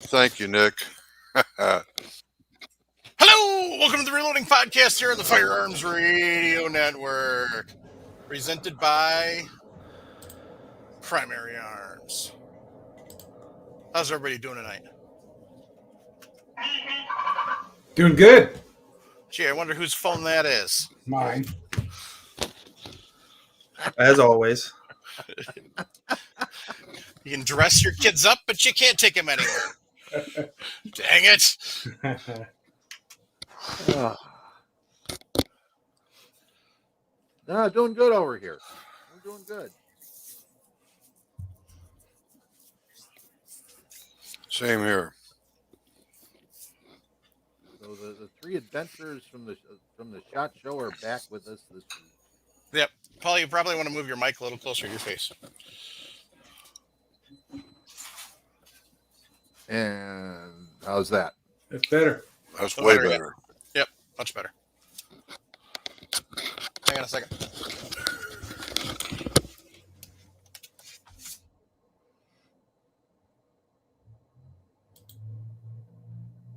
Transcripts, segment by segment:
Thank you, Nick. Hello, welcome to the Reloading Podcast here on the Firearms Radio Network, presented by Primary Arms. How's everybody doing tonight? Doing good. Gee, I wonder whose phone that is. Mine. As always. You can dress your kids up, but you can't take them anywhere. Dang it. No, doing good over here. We're doing good. Same here. So the three adventurers from the SHOT Show are back with us this week. Yep. Paul, you probably want to move your mic a little closer to your face. And how's that? That's better. That's Oh, way better, yeah. better. Yep, much better. Hang on a second.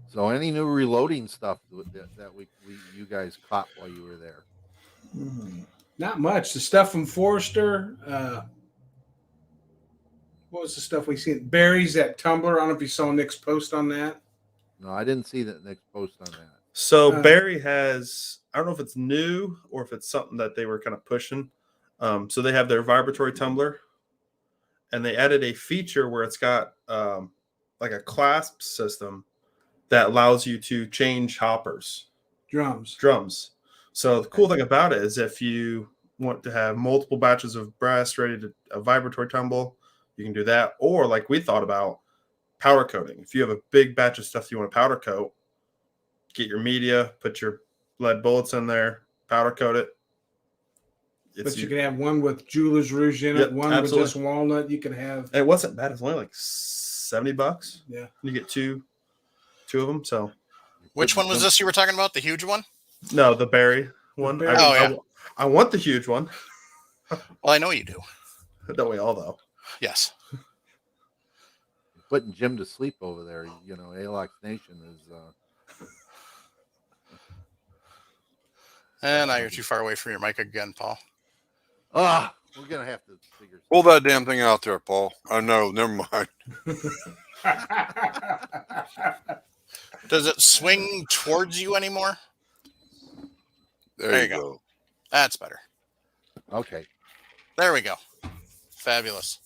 So any new reloading stuff that you guys caught while you were there? Not much. The stuff from Forrester. What was the stuff we seen? Barry's that tumbler. I don't know if you saw Nick's post on that. No, I didn't see that next post on that. So Barry has, I don't know if it's new or if it's something that they were kind of pushing. So they have their vibratory tumbler, and they added a feature where it's got like a clasp system that allows you to change hoppers, drums. So the cool thing about it is if you want to have multiple batches of brass ready to a vibratory tumble, you can do that. Or like we thought about, powder coating. If you have a big batch of stuff you want to powder coat, get your media, put your lead bullets in there, powder coat it. But you can have one with Jeweler's Rouge in it, Yep, one absolutely. with just walnut. You can have. It wasn't bad. It's only like $70. Yeah. You get two of them. So Which one was this you were talking about? The huge one? no, the Barry one. Barry. Oh, yeah. I want the huge one. Well, I know you do. Don't we all though? Yes. Putting Jim to sleep over there. You know, Alox Nation is. And now you're too far away from your mic again, Paul. We're gonna have to figure. Pull that damn thing out there, Paul. Oh, no, never mind. Does it swing towards you anymore? There you go. That's better. Okay. There we go. Fabulous.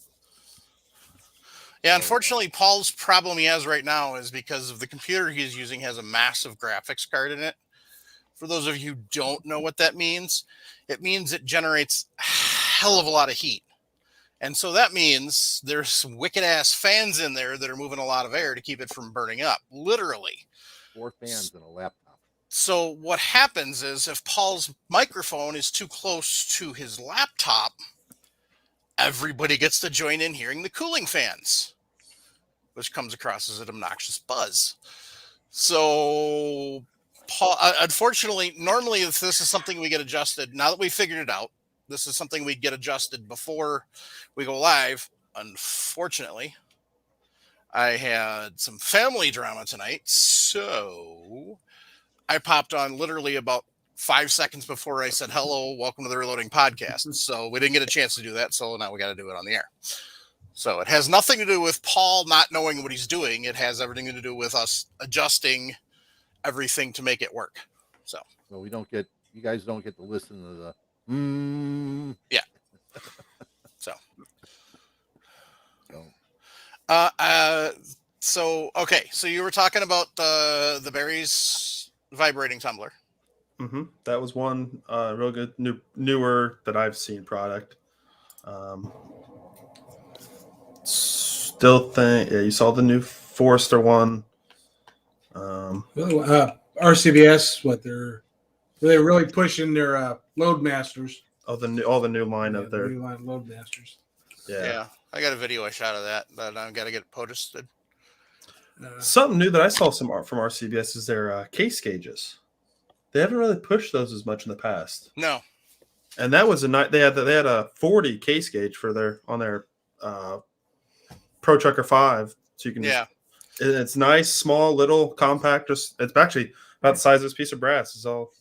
Yeah, unfortunately, Paul's problem he has right now is because of the computer he's using has a massive graphics card in it. For those of you who don't know what that means, it means it generates a hell of a lot of heat. And so that means there's some wicked-ass fans in there that are moving a lot of air to keep it from burning up, literally. 4 fans and a laptop. So what happens is if Paul's microphone is too close to his laptop, everybody gets to join in hearing the cooling fans, which comes across as an obnoxious buzz. So, Paul, unfortunately, normally if this is something we get adjusted, now that we figured it out, this is something we'd get adjusted before we go live. Unfortunately, I had some family drama tonight, so I popped on literally about 5 seconds before I said, hello, welcome to the Reloading Podcast. So we didn't get a chance to do that, so now we got to do it on the air. So it has nothing to do with Paul not knowing what he's doing. It has everything to do with us adjusting everything to make it work. So you guys don't get to listen to the. Yeah. So. Okay. So you were talking about the Barry's Vibrating Tumbler. Mm-hmm. That was one real good newer that I've seen product. Still think you saw the new Forrester one. RCBS, they're really pushing their Loadmasters. All the new line of their new line Loadmasters. Yeah. I got a video I shot of that, but I've got to get it posted. Something new that I saw from RCBS is their case gauges. They haven't really pushed those as much in the past. No. And that was they had a 40 case gauge for their Pro Trucker 5, so you can It's nice, small, little, compact. Just it's actually about the size of this piece of brass. It's all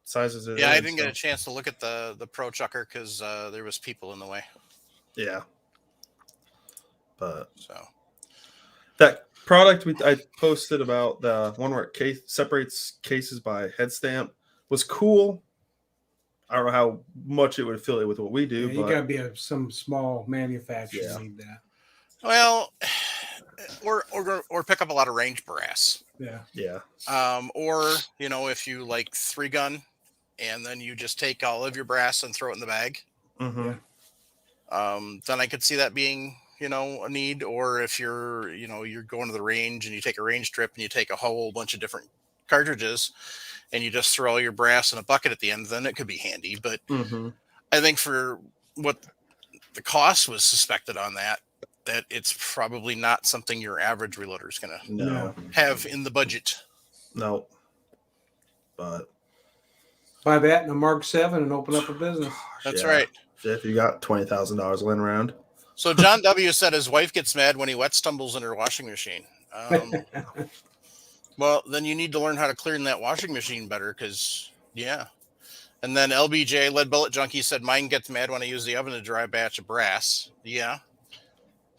sizes it is. Yeah, I didn't get a so, chance to look at the Pro Chucker because there was people in the way. yeah. But So that product I posted about the one where it separates cases by head stamp was cool. I don't know how much it would affiliate with what we do, Yeah, you but got to be some small manufacturer Yeah. to need that. well, or pick up a lot of range brass. Yeah. Or if you like 3-gun, and then you just take all of your brass and throw it in the bag. mhm. Then I could see that being a need. Or if you're you're going to the range and you take a range trip and you take a whole bunch of different cartridges and you just throw all your brass in a bucket at the end, then it could be handy. But Mhm. I think for what the cost was suspected on that it's probably not something your average reloader is going to No. have in the budget. No. But Buy that and a Mark 7 and open up a business. That's yeah. right. If you got $20,000 laying around. So John W. said his wife gets mad when he wet stumbles in her washing machine. Well, then you need to learn how to clean that washing machine better because, yeah. And then LBJ, Lead Bullet Junkie, said mine gets mad when I use the oven to dry a batch of brass. Yeah.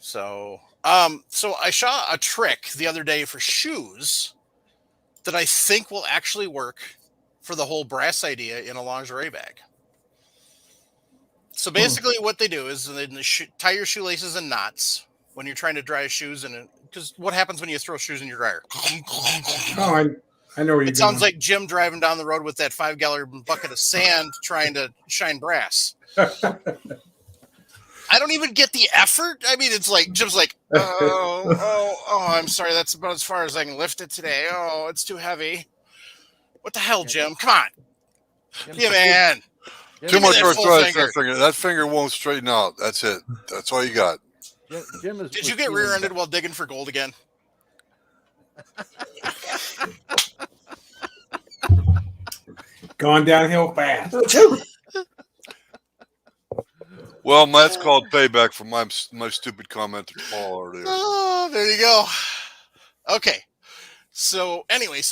So I saw a trick the other day for shoes that I think will actually work for the whole brass idea in a lingerie bag. So basically what they do is they tie your shoelaces in knots when you're trying to dry shoes. Because what happens when you throw shoes in your dryer? Oh, I know where you're It sounds like Jim driving down the road with that 5-gallon bucket of sand trying to shine brass. I don't even get the effort. I mean, it's like Jim's like, oh, I'm sorry. That's about as far as I can lift it today. Oh, it's too heavy. What the hell, Jim? Come on. Yeah, man. Too much that full arthritis in finger. that finger. That finger won't straighten out. That's it. That's all you got. Jim is. Did you get rear-ended while digging for gold again? Gone downhill fast. Well, that's called payback for my stupid comment to Paul earlier. Oh, there you go. Okay. So anyway,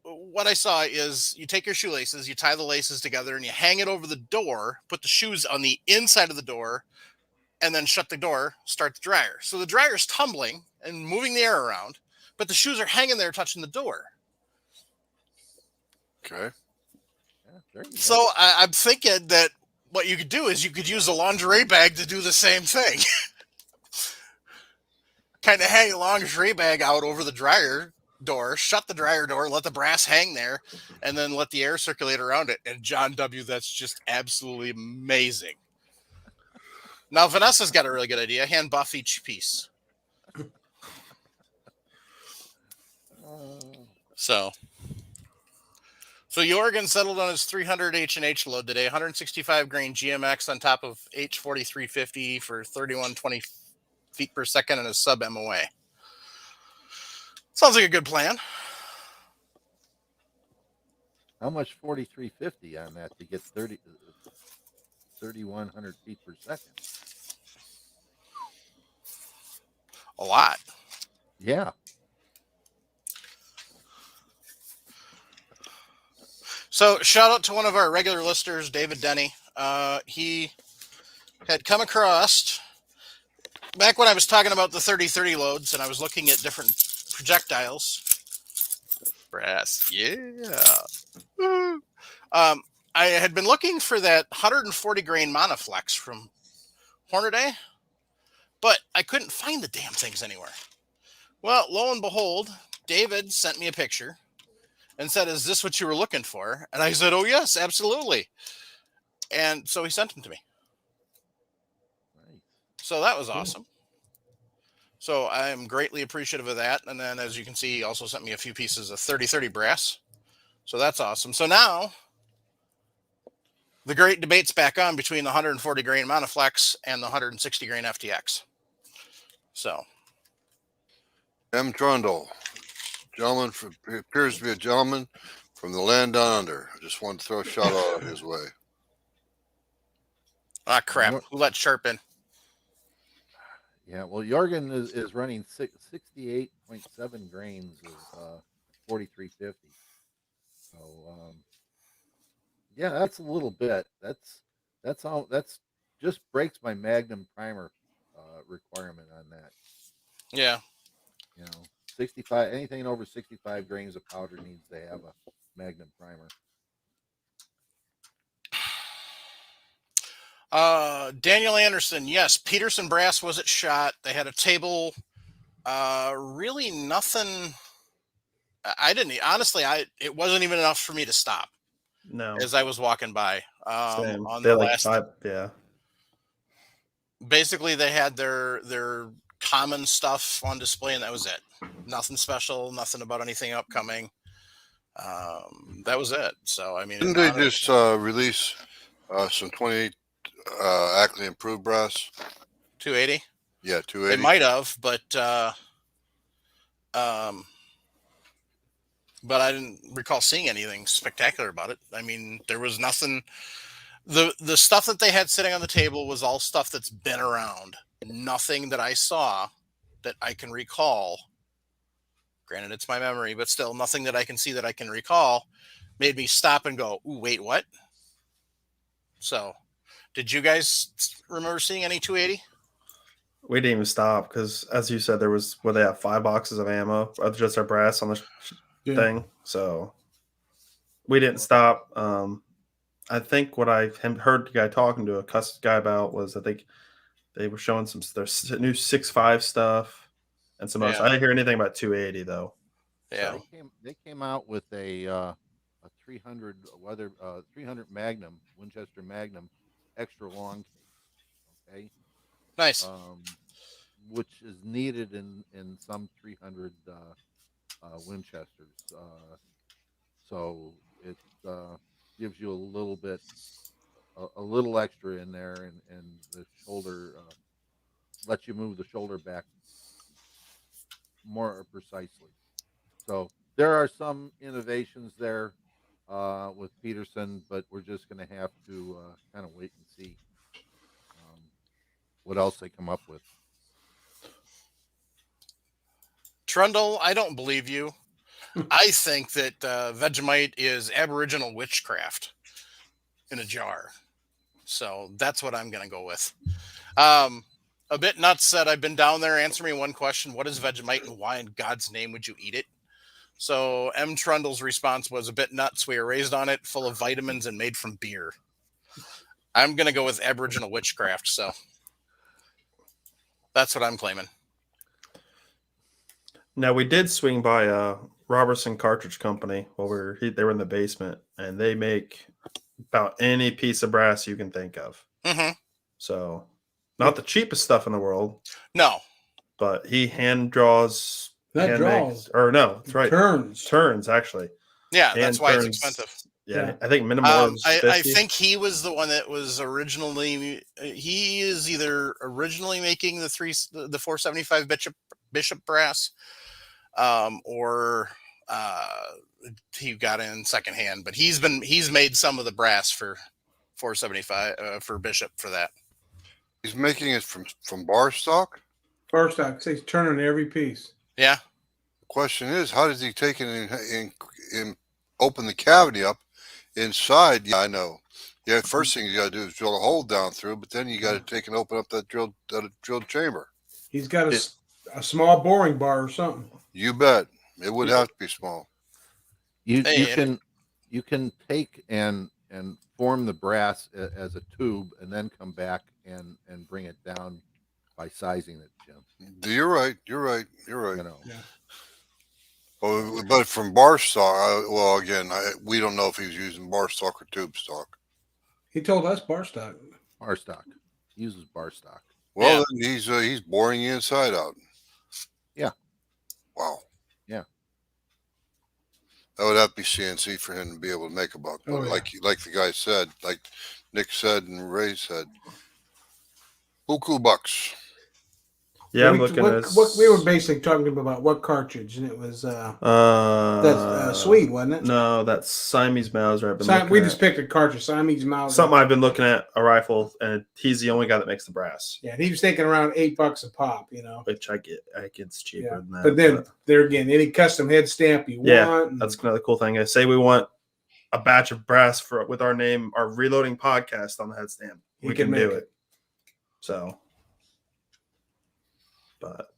what I saw is you take your shoelaces, you tie the laces together, and you hang it over the door, put the shoes on the inside of the door, and then shut the door, start the dryer. So the dryer's tumbling and moving the air around, but the shoes are hanging there touching the door. Okay. Yeah, there you go. So I'm thinking that what you could do is you could use a lingerie bag to do the same thing. Kind of hang a lingerie bag out over the dryer door, shut the dryer door, let the brass hang there, and then let the air circulate around it. And John W., that's just absolutely amazing. Now, Vanessa's got a really good idea. Hand buff each piece. So Jorgen settled on his 300 H&H load today, 165 grain GMX on top of H4350 for 3120 feet per second and a sub MOA. Sounds like a good plan. How much 4350 on that to get 3,100 feet per second? A lot. Yeah. So shout out to one of our regular listeners, David Denny. He had come across, back when I was talking about the 30-30 loads and I was looking at different projectiles. Brass, yeah. I had been looking for that 140 grain Monoflex from Hornady, but I couldn't find the damn things anywhere. Well, lo and behold, David sent me a picture and said, "Is this what you were looking for?" And I said, "Oh, yes, absolutely." And so he sent them to me. Nice. So that was awesome. So I'm greatly appreciative of that. And then, as you can see, he also sent me a few pieces of 30-30 brass. So that's awesome. So now the great debate's back on between the 140 grain Monoflex and the 160 grain FTX. So M. Trundle, gentleman appears to be a gentleman from the land down under. I just wanted to throw a shout out his way. crap. Who let Sharp in? Yeah, well, Jorgen is running 68.7 grains of 4350. So yeah, that's a little bit. That's all. That's just breaks my Magnum primer requirement on that. Yeah. 65, anything over 65 grains of powder needs to have a Magnum primer. Daniel Anderson, yes, Peterson Brass was at shot. They had a table. Really nothing. I didn't honestly. It wasn't even enough for me to stop No, as I was walking by. same. On They the had like last, 5. Yeah, basically they had their common stuff on display, and that was it. Nothing special. Nothing about anything upcoming. That was it. So I mean, Didn't they just release some 28 Ackley improved brass? 280. Yeah, They 280. might have, but I didn't recall seeing anything spectacular about it. I mean, there was nothing. The stuff that they had sitting on the table was all stuff that's been around. Nothing that I saw that I can recall. Granted, it's my memory, but still, nothing that I can see that I can recall made me stop and go, "Ooh, wait, what?" So, did you guys remember seeing any 280? we didn't even stop because, as you said, there was they have 5 boxes of ammo, just our brass on the Yeah. thing. So we didn't stop. I think what I heard the guy talking to a guy about was I think they were showing some their new 6.5 stuff and some else. Yeah. I didn't hear anything about 280 though. Yeah. They came out with a 300 300 Magnum Winchester Magnum extra long case. Okay, Nice. which is needed in some 300 Winchesters. So it gives you a little bit, a little extra in there, and the shoulder lets you move the shoulder back more precisely. So there are some innovations there with Peterson, but we're just going to have to kind of wait and see what else they come up with. Trundle, I don't believe you. I think that Vegemite is Aboriginal witchcraft in a jar. So that's what I'm going to go with. A bit nuts said, I've been down there. Answer me one question. What is Vegemite and why in God's name would you eat it? So M. Trundle's response was a bit nuts. We were raised on it, full of vitamins and made from beer. I'm going to go with Aboriginal witchcraft. So that's what I'm claiming. Now we did swing by Robertson Cartridge Company while they were in the basement, and they make about any piece of brass you can think of. Mm-hmm. So not the cheapest stuff in the world. No. But he hand draws. That draws. No, that's right. Turns actually. Yeah, that's why it's expensive. Yeah, I think minimum order is 50. I think he was the one that was originally. He is either originally making the 475 Bishop brass, or he got in secondhand. But he's made some of the brass for 475 for Bishop for that. He's making it from bar stock. Bar stock. He's turning every piece. Yeah. The question is, how does he take it and open the cavity up inside? Yeah, I know. Yeah, first thing you got to do is drill a hole down through, but then you got to take and open up that drilled chamber. He's got a small boring bar or something. You bet. It would have to be small. You can take and form the brass as a tube, and then come back and bring it down by sizing it, Jim. You're right. You know. Yeah. But from bar stock, we don't know if he's using bar stock or tube stock. He told us bar stock. Bar stock. He uses bar stock. Well, then he's boring the inside out. Yeah. Wow. Yeah. That would have to be CNC for him to be able to make a buck. But like the guy said, like Nick said and Ray said, buku bucks. Yeah, I'm looking at what we were basically talking about what cartridge, and it was that's Swede, wasn't it? No, that's Siamese Mauser. I've been looking We at. just picked a cartridge, Siamese Mauser. Something I've been looking at, a rifle, and he's the only guy that makes the brass. Yeah, he was taking around $8 a pop, Which I get it's cheaper than that. But then there again, any custom head stamp you want. That's another cool thing. I say we want a batch of brass with our name, our Reloading podcast on the head stamp. We can do it. So, but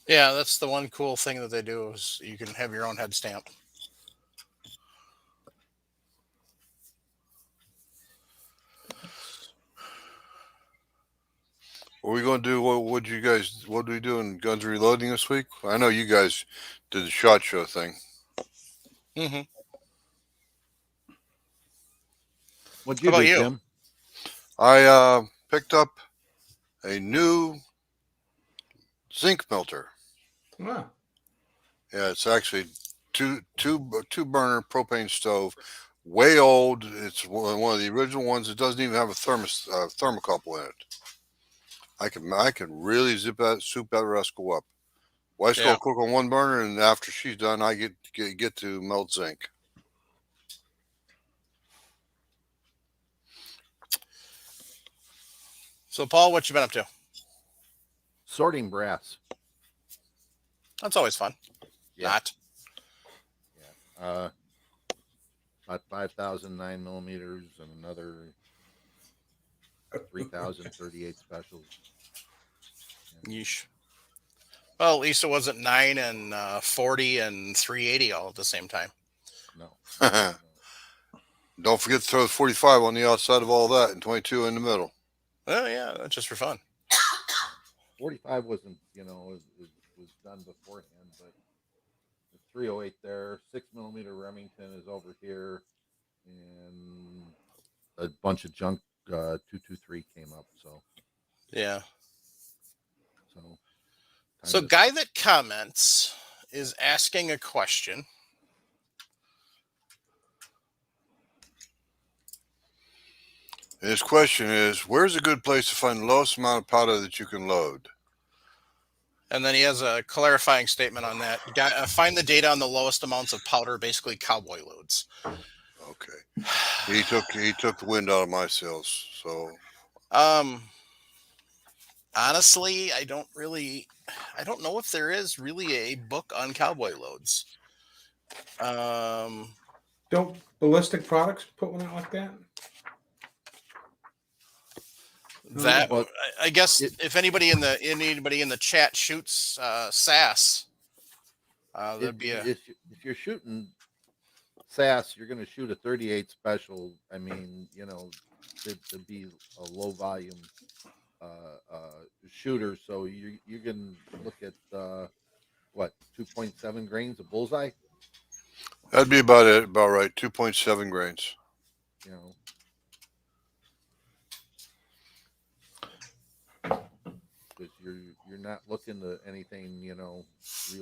Yeah, that's the one cool thing that they do is you can have your own head stamp. What are we going to do? What do we do in Guns Reloading this week? I know you guys did the SHOT Show thing. Mm-hmm. What'd you How do, about you? Jim? I picked up a new zinc melter. Wow. Yeah, it's actually two burner propane stove, way old. It's one of the original ones. It doesn't even have a thermocouple in it. I can really soup that rascal up. Wife's gonna cook on one burner, and after she's done, I get to melt zinc. So, Paul, what you been up to? Sorting brass. That's always fun. Yeah. Not. Yeah. About 5,000 9mm and another 3,038 specials. Yeesh. Well, at least it wasn't 9 and 40 and 380 all at the same time. No. Don't forget to throw 45 on the outside of all that and 22 in the middle. Oh, yeah, that's just for fun. 45 wasn't, was done beforehand, but the 308 there, 6mm Remington is over here, and a bunch of junk 223 came up. So Yeah. So Guy that comments is asking a question. And his question is, where's a good place to find the lowest amount of powder that you can load? And then he has a clarifying statement on that. Find the data on the lowest amounts of powder, basically cowboy loads. Okay. He took the wind out of my sails. So honestly, I don't know if there is really a book on cowboy loads. Don't Ballistic Products put one out like that? I guess if anybody in the chat shoots SAS, that'd be if you're shooting SAS, you're going to shoot a 38 special. I mean, to be a low volume shooter, so you can look at 2.7 grains of bullseye. That'd be about right. 2.7 grains. Because you're not looking to anything, real.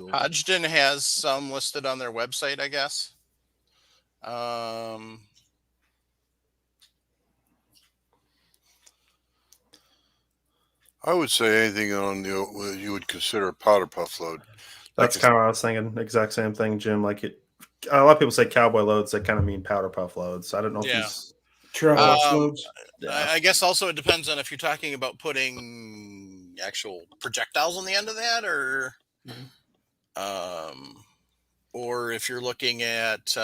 Hodgdon has some listed on their website, I guess. I would say anything on you would consider a powder puff load. That's kind of what I was thinking. Exact same thing, Jim. Like a lot of people say cowboy loads. They kind of mean powder puff loads. I don't know if he's loads. I guess also it depends on if you're talking about putting actual projectiles on the end of that, or if you're looking at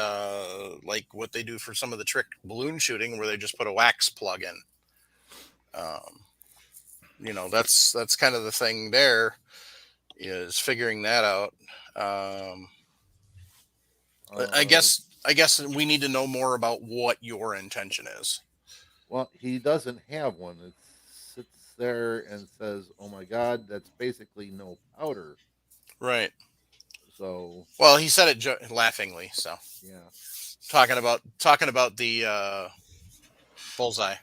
like what they do for some of the trick balloon shooting, where they just put a wax plug in. That's kind of the thing. There is figuring that out. I guess we need to know more about what your intention is. Well, he doesn't have one. It sits there and says, "Oh my God, that's basically no powder." Right. So. Well, he said it laughingly. So. Yeah. Talking about the bullseye.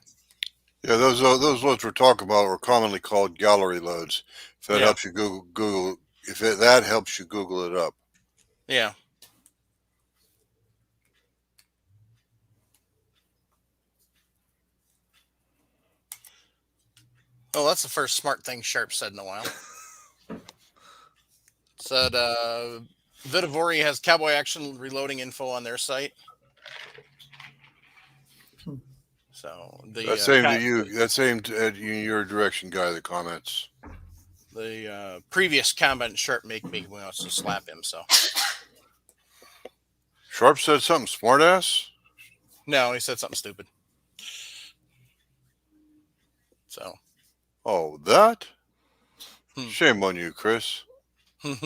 Yeah, those loads we're talking about are commonly called gallery loads. If that helps you Google, that helps you Google it up. Yeah. Oh, that's the first smart thing Sharp said in a while. Said Vibratory has Cowboy Action reloading info on their site. So That's aimed at you. That's aimed at you, your direction, guy. The comments. The previous comment Sharp make me wants to slap him. So Sharp said something smartass. no, he said something stupid. So. Oh, that. Shame on you, Chris. Okay.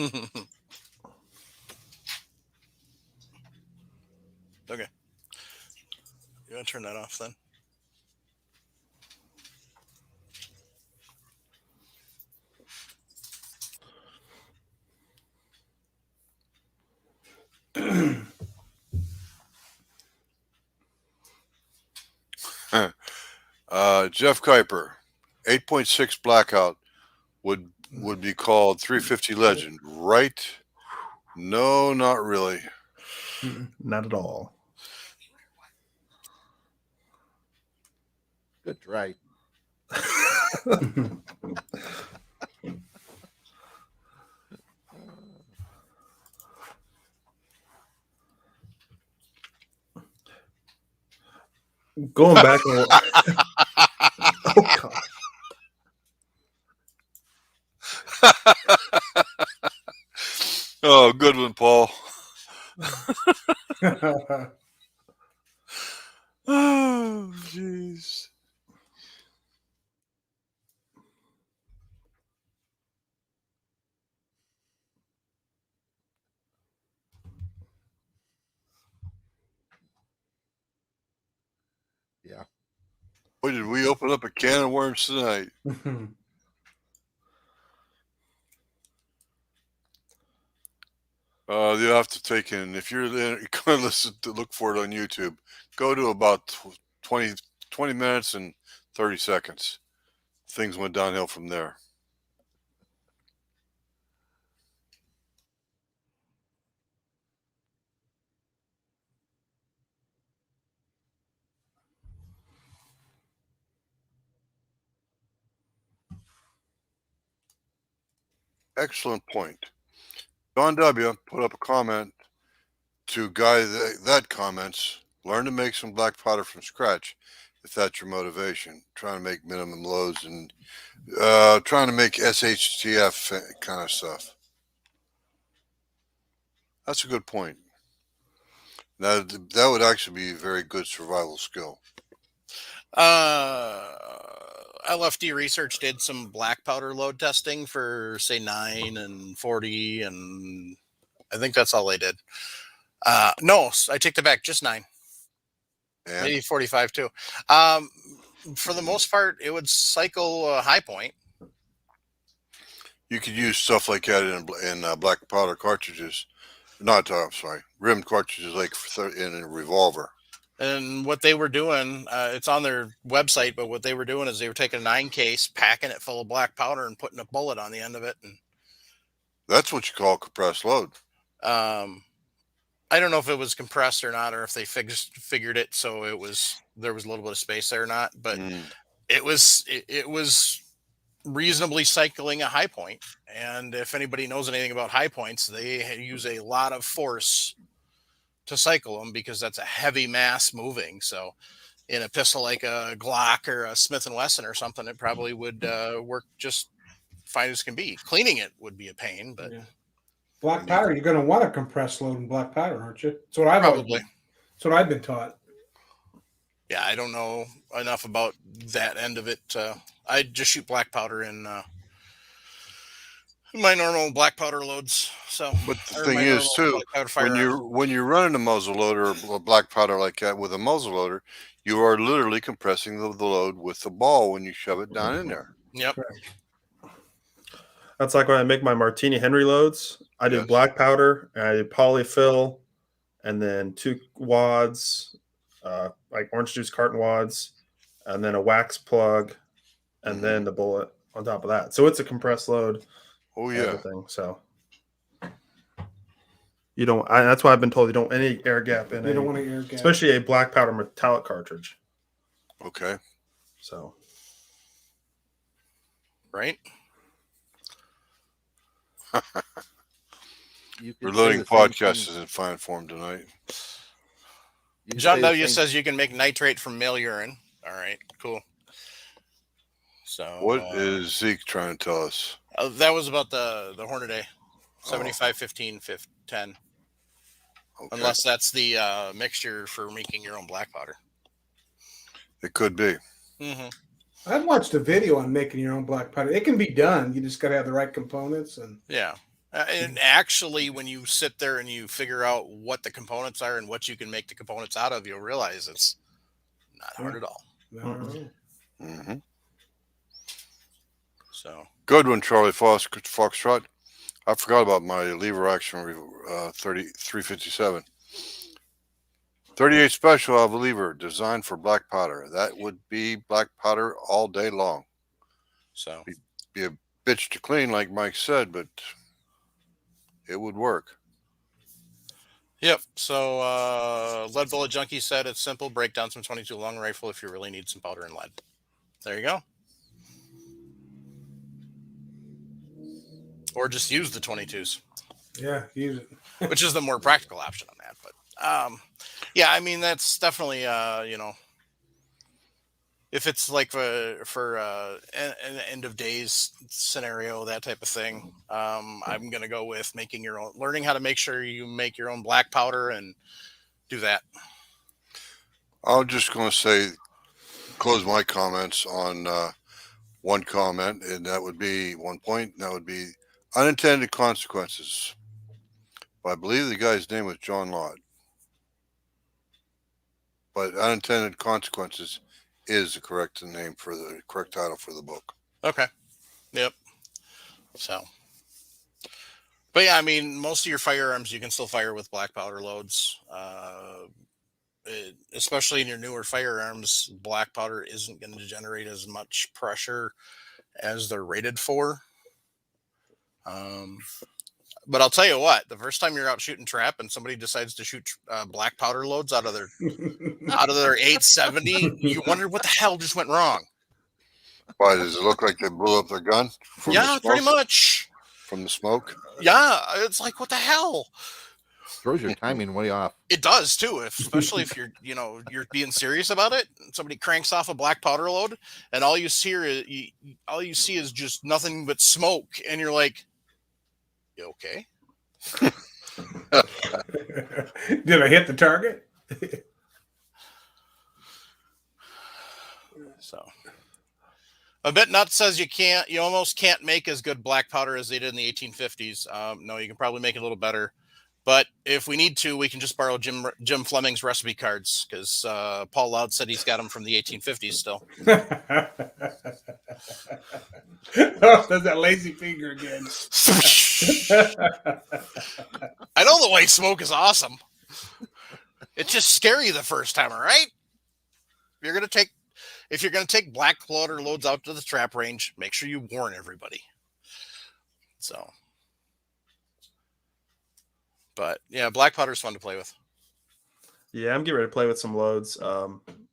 You want to turn that off then? Jeff Kuiper, 8.6 blackout would be called 350 legend, right? No, not really. Not at all. Good try. Going back. Oh God. Oh, good one, Paul. Oh, jeez. Yeah. Boy, did we open up a can of worms tonight. You have to take in, if you're going to listen to look for it on YouTube, go to about 20 minutes and 30 seconds. Things went downhill from there. Excellent point. John W. put up a comment to guy that comments, learn to make some black powder from scratch if that's your motivation. Trying to make minimum loads and trying to make SHTF kind of stuff. That's a good point. Now, that would actually be a very good survival skill. LFD Research did some black powder load testing for say 9 and 40, and I think that's all they did. No, I take that back, just 9. And? Maybe 45 too. For the most part, it would cycle high point. You could use stuff like that in black powder cartridges. Rimmed cartridges like in a revolver. And what they were doing, it's on their website, but what they were doing is they were taking a 9 case, packing it full of black powder, and putting a bullet on the end of it. And that's what you call compressed load. I don't know if it was compressed or not, or if they figured it so there was a little bit of space there or not. But it was reasonably cycling a high point. And if anybody knows anything about high points, they use a lot of force to cycle them because that's a heavy mass moving. So in a pistol like a Glock or a Smith & Wesson or something, it probably would work just fine as can be. Cleaning it would be a pain, but black powder, you're going to want to compress load in black powder, aren't you? That's what that's what I've been taught. Yeah, I don't know enough about that end of it. I just shoot black powder in my normal black powder loads. So, but the thing is too, when you're running a muzzle loader or black powder like that with a muzzle loader, you are literally compressing the load with the ball when you shove it down in there. Yep. That's like when I make my Martini Henry loads. I do black powder, and I do polyfill, and then 2 wads, like orange juice carton wads, and then a wax plug, and then the bullet on top of that. So it's a compressed load. Oh yeah. Everything. So you don't. That's why I've been told you don't any air gap in. You don't want to air gap, especially a black powder metallic cartridge. Okay. So. right? You could say Reloading the same podcast thing. is in fine form tonight. You could John say the W same- says you can make nitrate from male urine. All right, cool. So What is Zeke trying to tell us? that was about the Hornady, Oh. 75, 15, 10. Okay. Unless that's the mixture for making your own black powder. It could be. Mm-hmm. I've watched a video on making your own black powder. It can be done. You just got to have the right components. And Yeah. And actually, when you sit there and you figure out what the components are and what you can make the components out of, you'll realize it's not hard at all. Mm-hmm. So Good one, Charlie Foxtrot. I forgot about my lever action 357. 38 special of a lever designed for black powder. That would be black powder all day long. So Be a bitch to clean, like Mike said, but it would work. yep. So Leadville Junkie said it's simple. Break down some 22 long rifle if you really need some powder and lead. There you go. Or just use the 22s. yeah, use it. Which is the more practical option on that. But yeah, I mean that's definitely if it's like for an end of days scenario, that type of thing, I'm gonna go with making your own, learning how to make sure you make your own black powder and do that. I'm just going to say, close my comments on one comment, and that would be one point. And that would be unintended consequences. I believe the guy's name was John Lott. But unintended consequences is the correct name for the correct title for the book. Okay. Yep. So, but yeah, I mean, most of your firearms you can still fire with black powder loads. Especially in your newer firearms, black powder isn't going to generate as much pressure as they're rated for. But I'll tell you what, the first time you're out shooting trap and somebody decides to shoot black powder loads out of their 870, you wonder what the hell just went wrong. Why, does it look like they blew up their gun? From Yeah, the smoke? pretty much. From the smoke? Yeah, it's like, what the hell? throws your timing way off. It does too, especially if you're being serious about it. Somebody cranks off a black powder load, and all you see is just nothing but smoke, and you're like, "You okay?" Did I hit the target? So, a bit nut says you almost can't make as good black powder as they did in the 1850s. No, you can probably make it a little better. But if we need to, we can just borrow Jim Fleming's recipe cards, because Paul Loud said he's got them from the 1850s still. Oh, there's that lazy finger again. I know the white smoke is awesome. It's just scary the first time, all right? If you're gonna take black powder loads out to the trap range, make sure you warn everybody. So, but yeah, black powder is fun to play with. Yeah, I'm getting ready to play with some loads.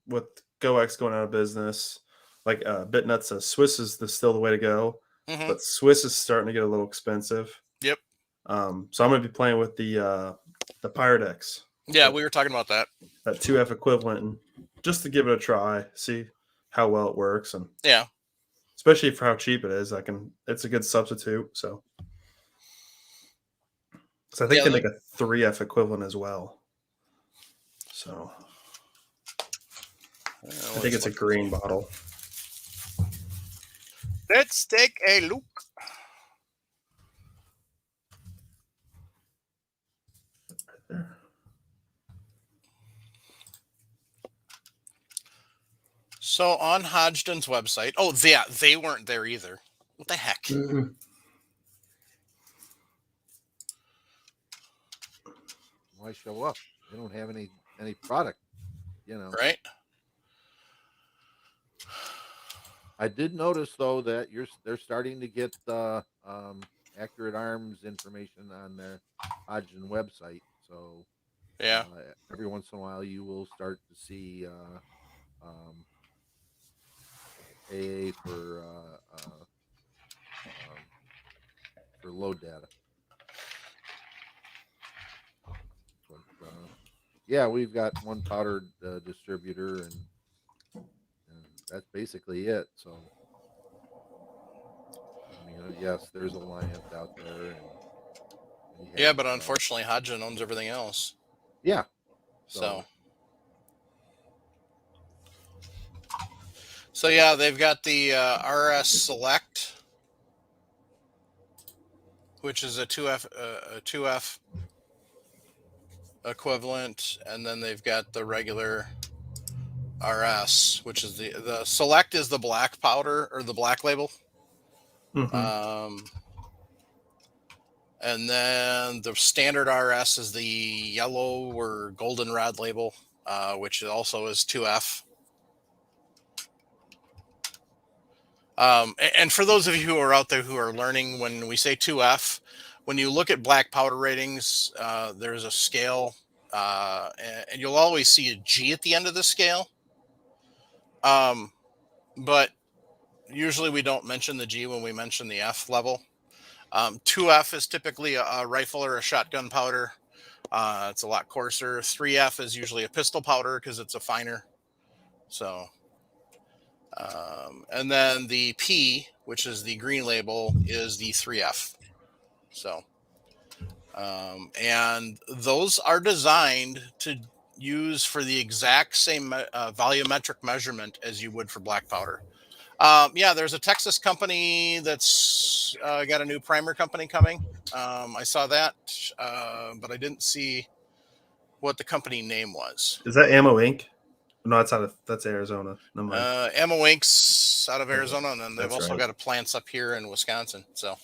With GoX going out of business, like BitNut says, Swiss is still the way to go, but Swiss is starting to get a little expensive. Yep. So I'm going to be playing with the Pyredex. Yeah, we were talking about that. That 2F equivalent, and just to give it a try, see how well it works, and yeah, especially for how cheap it is, it's a good substitute. So I think they make a 3F equivalent as well. So I think it's a green bottle. Let's take a look. Right there. So on Hodgdon's website, they weren't there either. What the heck? Mm-mm. Why show up? They don't have any product, Right? I did notice though that they're starting to get Accurate Arms information on their Hodgdon website. So Yeah. Every once in a while you will start to see AA for for load data. But yeah, we've got one powder distributor, and that's basically it. So, I mean, yes, there's Alliance out there, and we Yeah, have, but unfortunately, Hodgin owns everything else. yeah. So yeah, they've got the RS Select, which is a 2F equivalent, and then they've got the regular RS, which is the Select is the black powder or the black label. Mhm. And then the standard RS is the yellow or goldenrod label, which also is 2F. And for those of you who are out there who are learning, when we say 2F, when you look at black powder ratings, there's a scale, and you'll always see a G at the end of the scale. But usually we don't mention the G when we mention the F level. 2F is typically a rifle or a shotgun powder. It's a lot coarser. 3F is usually a pistol powder because it's a finer. So, and then the P, which is the green label, is the 3F. So, and those are designed to use for the exact same volumetric measurement as you would for black powder. Yeah, there's a Texas company that's got a new primer company coming. I saw that, but I didn't see what the company name was. Is that Ammo Inc? No, that's Arizona. No mind. Ammo Inc.'s out of Okay, Arizona, and then they've that's also right. got a plants up here in Wisconsin. So,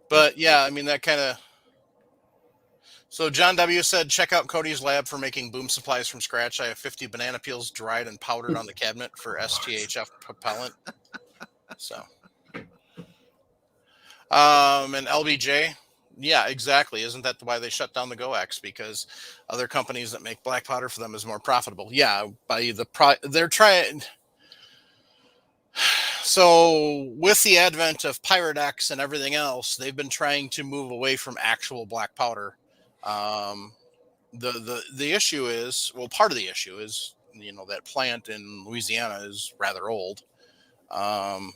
but yeah, I mean that kind of. So John W. said, check out Cody's lab for making boom supplies from scratch. I have 50 banana peels dried and powdered on the cabinet for STHF propellant. So, and LBJ, yeah, exactly. Isn't that why they shut down the GoX? Because other companies that make black powder for them is more profitable. Yeah, they're trying. So with the advent of Pyrex and everything else, they've been trying to move away from actual black powder. The issue is, well, part of the issue is, that plant in Louisiana is rather old. And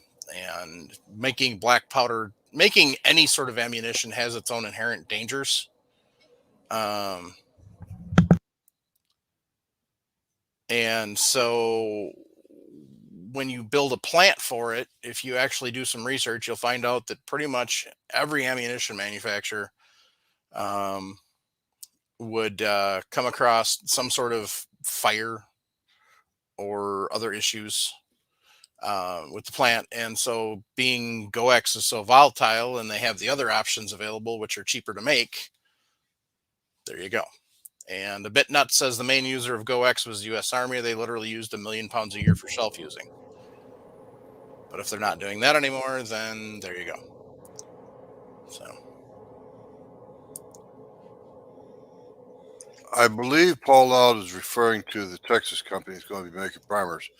making black powder, making any sort of ammunition has its own inherent dangers. And so when you build a plant for it, if you actually do some research, you'll find out that pretty much every ammunition manufacturer would come across some sort of fire or other issues with the plant. And so being GoX is so volatile and they have the other options available, which are cheaper to make, there you go. And the bit nut says the main user of GoX was the U.S. Army. They literally used 1 million pounds a year for shelf using. But if they're not doing that anymore, then there you go. So I believe Paul Loud is referring to the Texas company that's going to be making primers.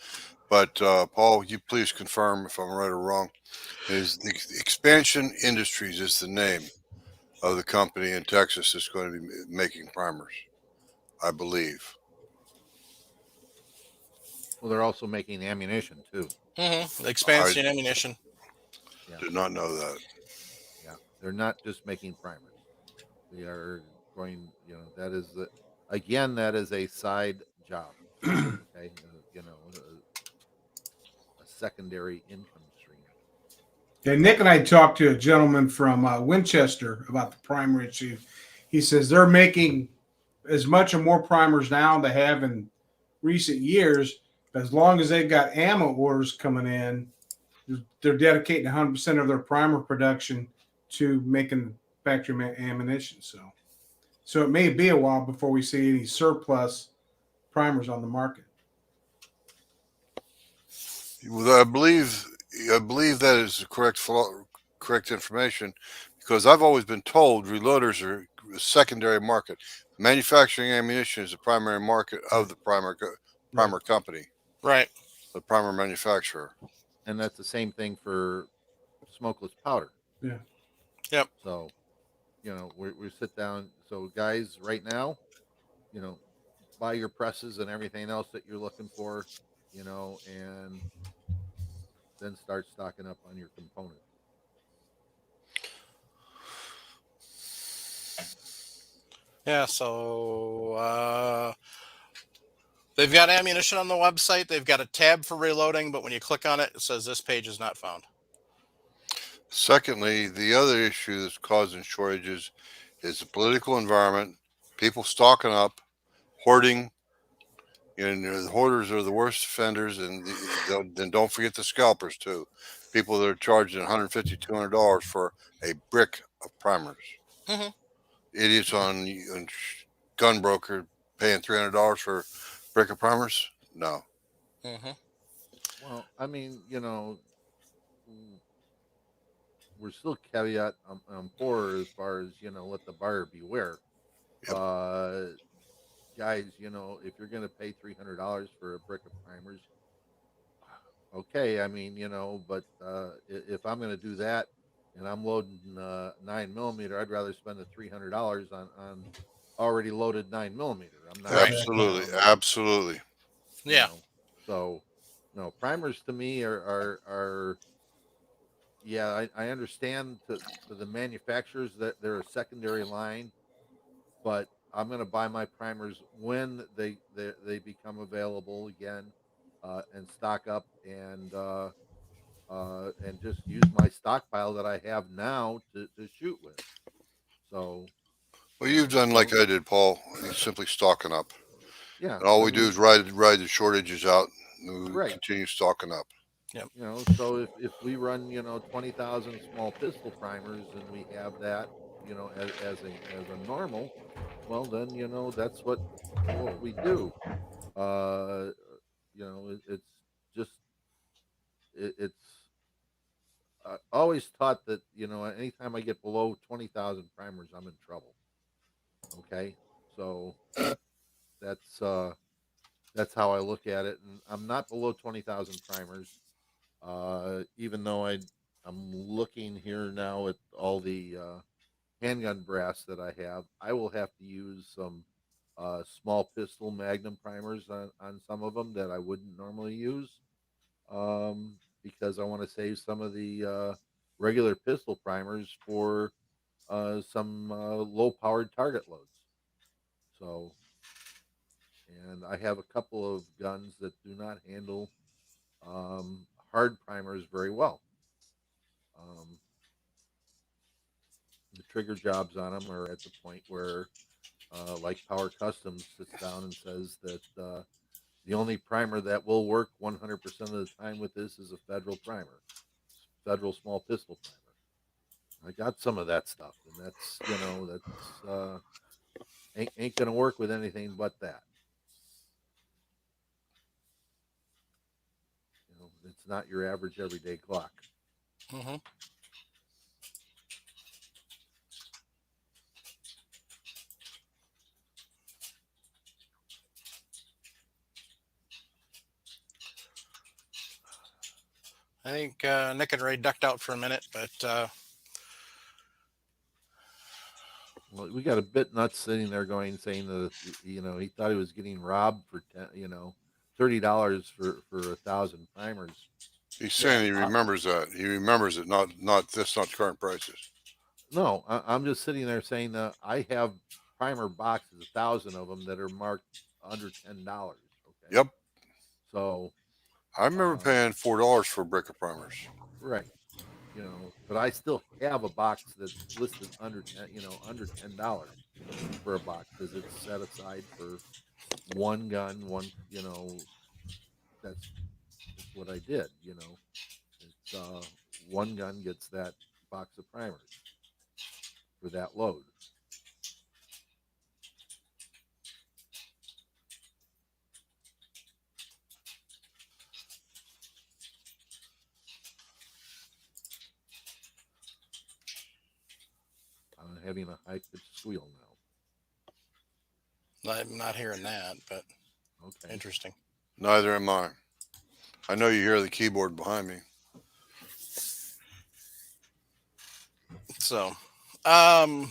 But Paul, you please confirm if I'm right or wrong. Is the Expansion Industries is the name of the company in Texas that's going to be making primers, I believe. Well, they're also making ammunition too. Expansion ammunition. Yeah. Did not know that. Yeah, they're not just making primers. They are going. That is again, that is a side job. Okay, a secondary income stream. Yeah, Nick and I talked to a gentleman from Winchester about the primer issue. He says they're making as much or more primers now they have in recent years. As long as they've got ammo orders coming in, they're dedicating 100% of their primer production to making factory ammunition. So it may be a while before we see any surplus primers on the market. Well, I believe that is the correct information, because I've always been told reloaders are a secondary market. Manufacturing ammunition is the primary market of the primer company. Right. the primer manufacturer. And that's the same thing for smokeless powder. Yeah. Yep. So, we sit down. So, guys, right now, you know, buy your presses and everything else that you're looking for, and then start stocking up on your components. Yeah, so they've got ammunition on the website. They've got a tab for reloading, but when you click on it, it says this page is not found. Secondly, the other issue that's causing shortages is the political environment, people stocking up, hoarding. The hoarders are the worst offenders, and then don't forget the scalpers too. People that are charging $150, $200 for a brick of primers. Mm-hmm. Idiots on gun broker paying $300 for a brick of primers. No, Mm-hmm. Well, I mean, we're still caveat poor as far as let the buyer beware. Yep. Guys, if you're going to pay $300 for a brick of primers, okay. I mean, but if I'm going to do that and I'm loading 9mm, I'd rather spend the $300 on already loaded 9mm. I'm not Right. absolutely, spending, absolutely. Yeah. So no primers to me are yeah, I understand to the manufacturers that they're a secondary line, but I'm going to buy my primers when they become available again, and stock up and just use my stockpile that I have now to shoot with. So, Well, you've done so like I did, Paul. He's simply stocking up. yeah, And all I we do mean, is ride the shortages out, and we right. continue stocking up. Yep. So if we run 20,000 small pistol primers and we have that as a normal, well then that's what we do. Uh, it's just it's always taught that anytime I get below 20,000 primers, I'm in trouble. Okay, so that's uh, that's how I look at it, and I'm not below 20,000 primers. Even though I'm looking here now at all the handgun brass that I have, I will have to use some small pistol magnum primers on some of them that I wouldn't normally use, because I want to save some of the regular pistol primers for some low powered target loads. So, and I have a couple of guns that do not handle hard primers very well. Um, the trigger jobs on them are at the point where, like Power Customs sits down and says that the only primer that will work 100% of the time with this is a federal primer, federal small pistol primer. I got some of that stuff, and that's ain't gonna work with anything but that. It's not your average everyday Glock. Mm-hmm. I think Nick and Ray ducked out for a minute, but Well, we got a bit nuts sitting there saying that he thought he was getting robbed for $30 for 1,000 primers. He's yeah, saying he remembers that. He remembers it, not this, not current prices. No, I'm just sitting there saying that I have primer boxes, 1,000 of them that are marked under $10. Okay, Yep. so I remember uh, paying $4 for a brick of primers. right, but I still have a box that's listed under $10 for a box because it's set aside for one gun, one. That's what I did. It's one gun gets that box of primers for that load. I'm having a high pitched squeal now. I'm not hearing that, but Okay. interesting. Neither am I. I know you hear the keyboard behind me. So, trying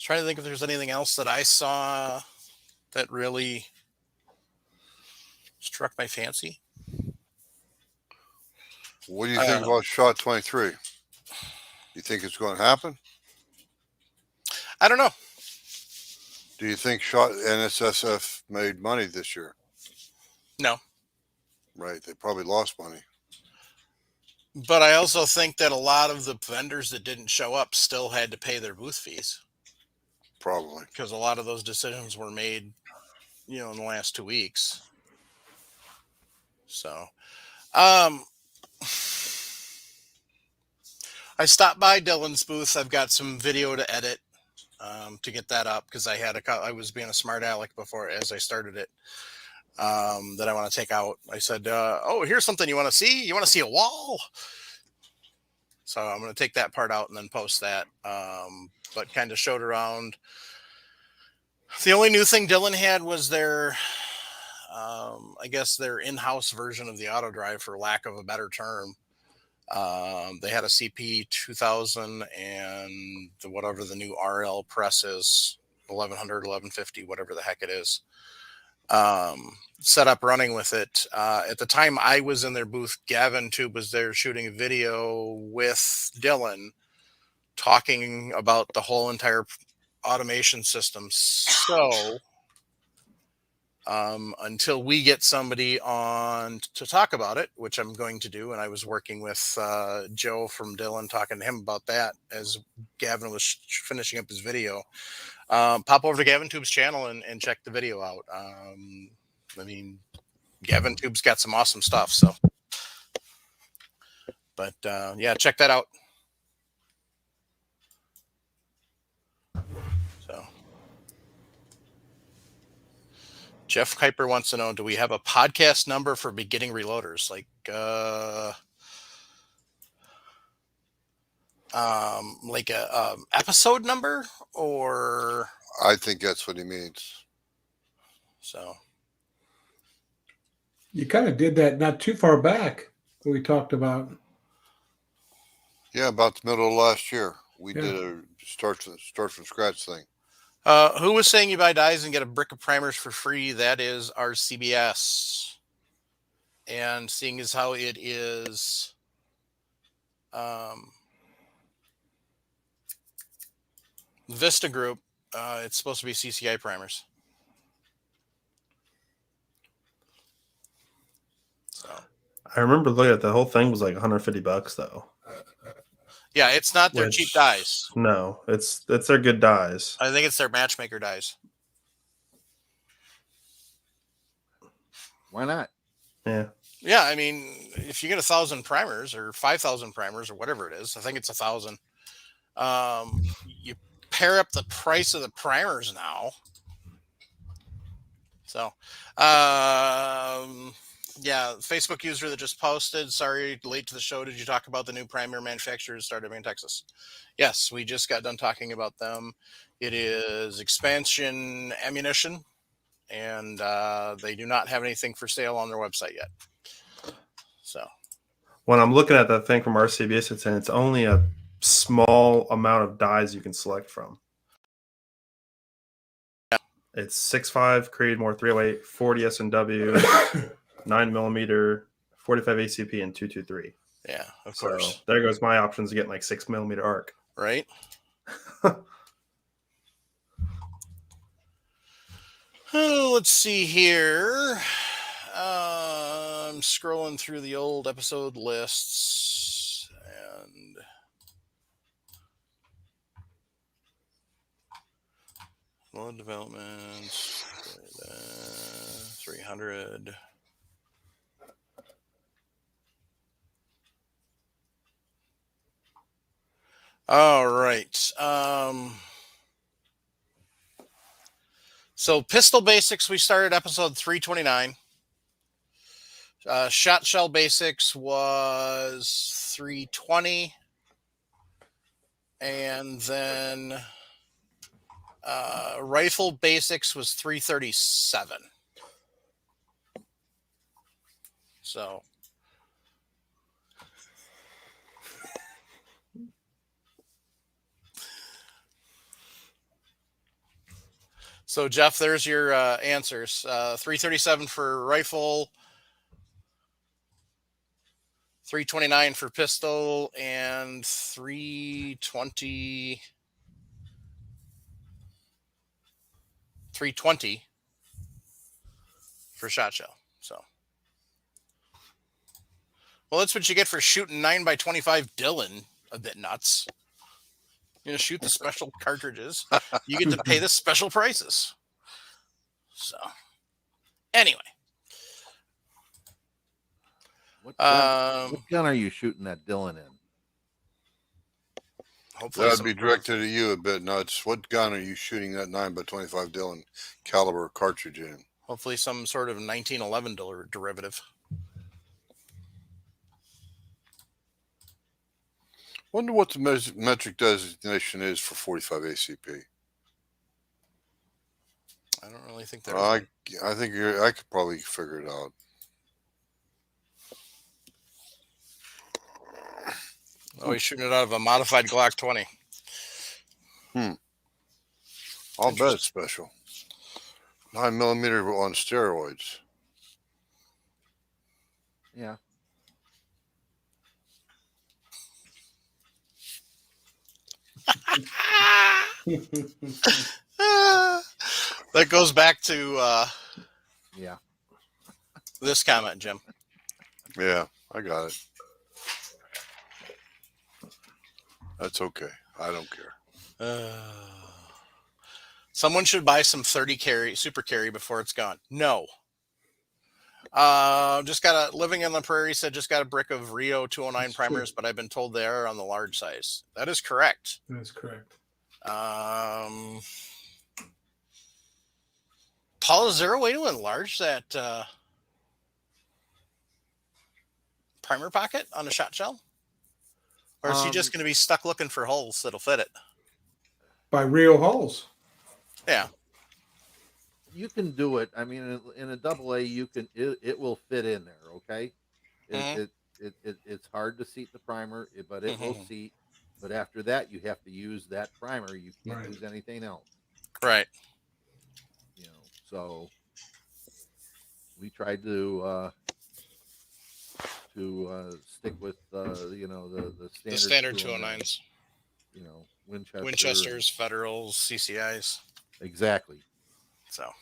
to think if there's anything else that I saw that really struck my fancy. What do you think about Shot 23? You think it's going to happen? I don't know. Do you think Shot NSSF made money this year? No. Right. They probably lost money. But I also think that a lot of the vendors that didn't show up still had to pay their booth fees. Probably. Because a lot of those decisions were made, in the last 2 weeks. So, I stopped by Dylan's booth. I've got some video to edit to get that up because I was being a smart aleck before as I started it that I want to take out. I said, "Oh, here's something you want to see. You want to see a wall?" So I'm going to take that part out and then post that. But kind of showed around. The only new thing Dylan had was their in-house version of the auto drive, for lack of a better term. They had a CP 2000 and whatever the new RL press is, 1100, 1150, whatever the heck it is, set up running with it. At the time I was in their booth, Gavin Tube was there shooting a video with Dylan talking about the whole entire automation system. So until we get somebody on to talk about it, which I'm going to do, and I was working with Joe from Dylan, talking to him about that as Gavin was finishing up his video. Pop over to Gavin Tube's channel and check the video out. Gavin Tube's got some awesome stuff. So, but yeah, check that out. So. Jeff Kuiper wants to know, do we have a podcast number for beginning reloaders? Like a episode number, or? I think that's what he means. So. You kind of did that not too far back. We talked about. Yeah, about the middle of last year, we did a start from scratch thing. Who was saying you buy dies and get a brick of primers for free? That is our CBS. And seeing as how it is Vista Group, it's supposed to be CCI primers. So I remember looking at the whole thing was like $150 though. Yeah, it's not their cheap dies. No, it's their good dies. I think it's their matchmaker dies. Why not? Yeah. Yeah, I mean, if you get 1,000 primers or 5,000 primers or whatever it is, I think it's 1,000. You pair up the price of the primers now. So, yeah, Facebook user that just posted, sorry, late to the show. Did you talk about the new primer manufacturers started in Texas? Yes, we just got done talking about them. It is Expansion Ammunition, and they do not have anything for sale on their website yet. So when I'm looking at that thing from RCBS, it's saying it's only a small amount of dies you can select from. Yeah. It's 6.5 Creedmoor 308, 40 S&W, 9mm, 45 ACP, and 223. Yeah, of course. So there goes my options to get like 6mm arc. Right. Oh, let's see here. I'm scrolling through the old episode lists and load developments 300. All right. So pistol basics, we started episode 329. Shot shell basics was 320. And then rifle basics was 337. So Jeff, there's your answers. 337 for rifle, 329 for pistol, and 320 for shot shell. So, well, that's what you get for shooting 9x25 Dylan. A bit nuts. You're gonna shoot the special cartridges. You get to pay the special prices. So, anyway, What gun are you shooting that Dylan in? hopefully That'd be directed at you a bit nuts. What gun are you shooting that 9x25 Dillon caliber cartridge in? hopefully some sort of 1911 derivative. Wonder what the metric designation is for 45 ACP. I don't really think there. I think I could probably figure it out. Oh, he's shooting it out of a modified Glock 20. I'll bet it's special. 9mm on steroids. Yeah. That goes back to Yeah. this comment, Jim. Yeah, I got it. That's okay. I don't care. Someone should buy some 30 carry super carry before it's gone. No. Just got living in the prairie said just got a brick of Rio 209 That's primers, true. but I've been told they are on the large size. That is correct. That's correct. Paul, is there a way to enlarge that primer pocket on a shot shell? Or is he just going to be stuck looking for holes that'll fit it? By real holes. Yeah. You can do it. I mean, in a double A, you can. It will fit in there. Okay. It's hard to seat the primer, but it will seat. But after that, you have to use that primer. You can't use anything else. Right. You know. So we tried to stick with the standard 209s. You know, Winchesters, Federals, CCIs. Exactly. So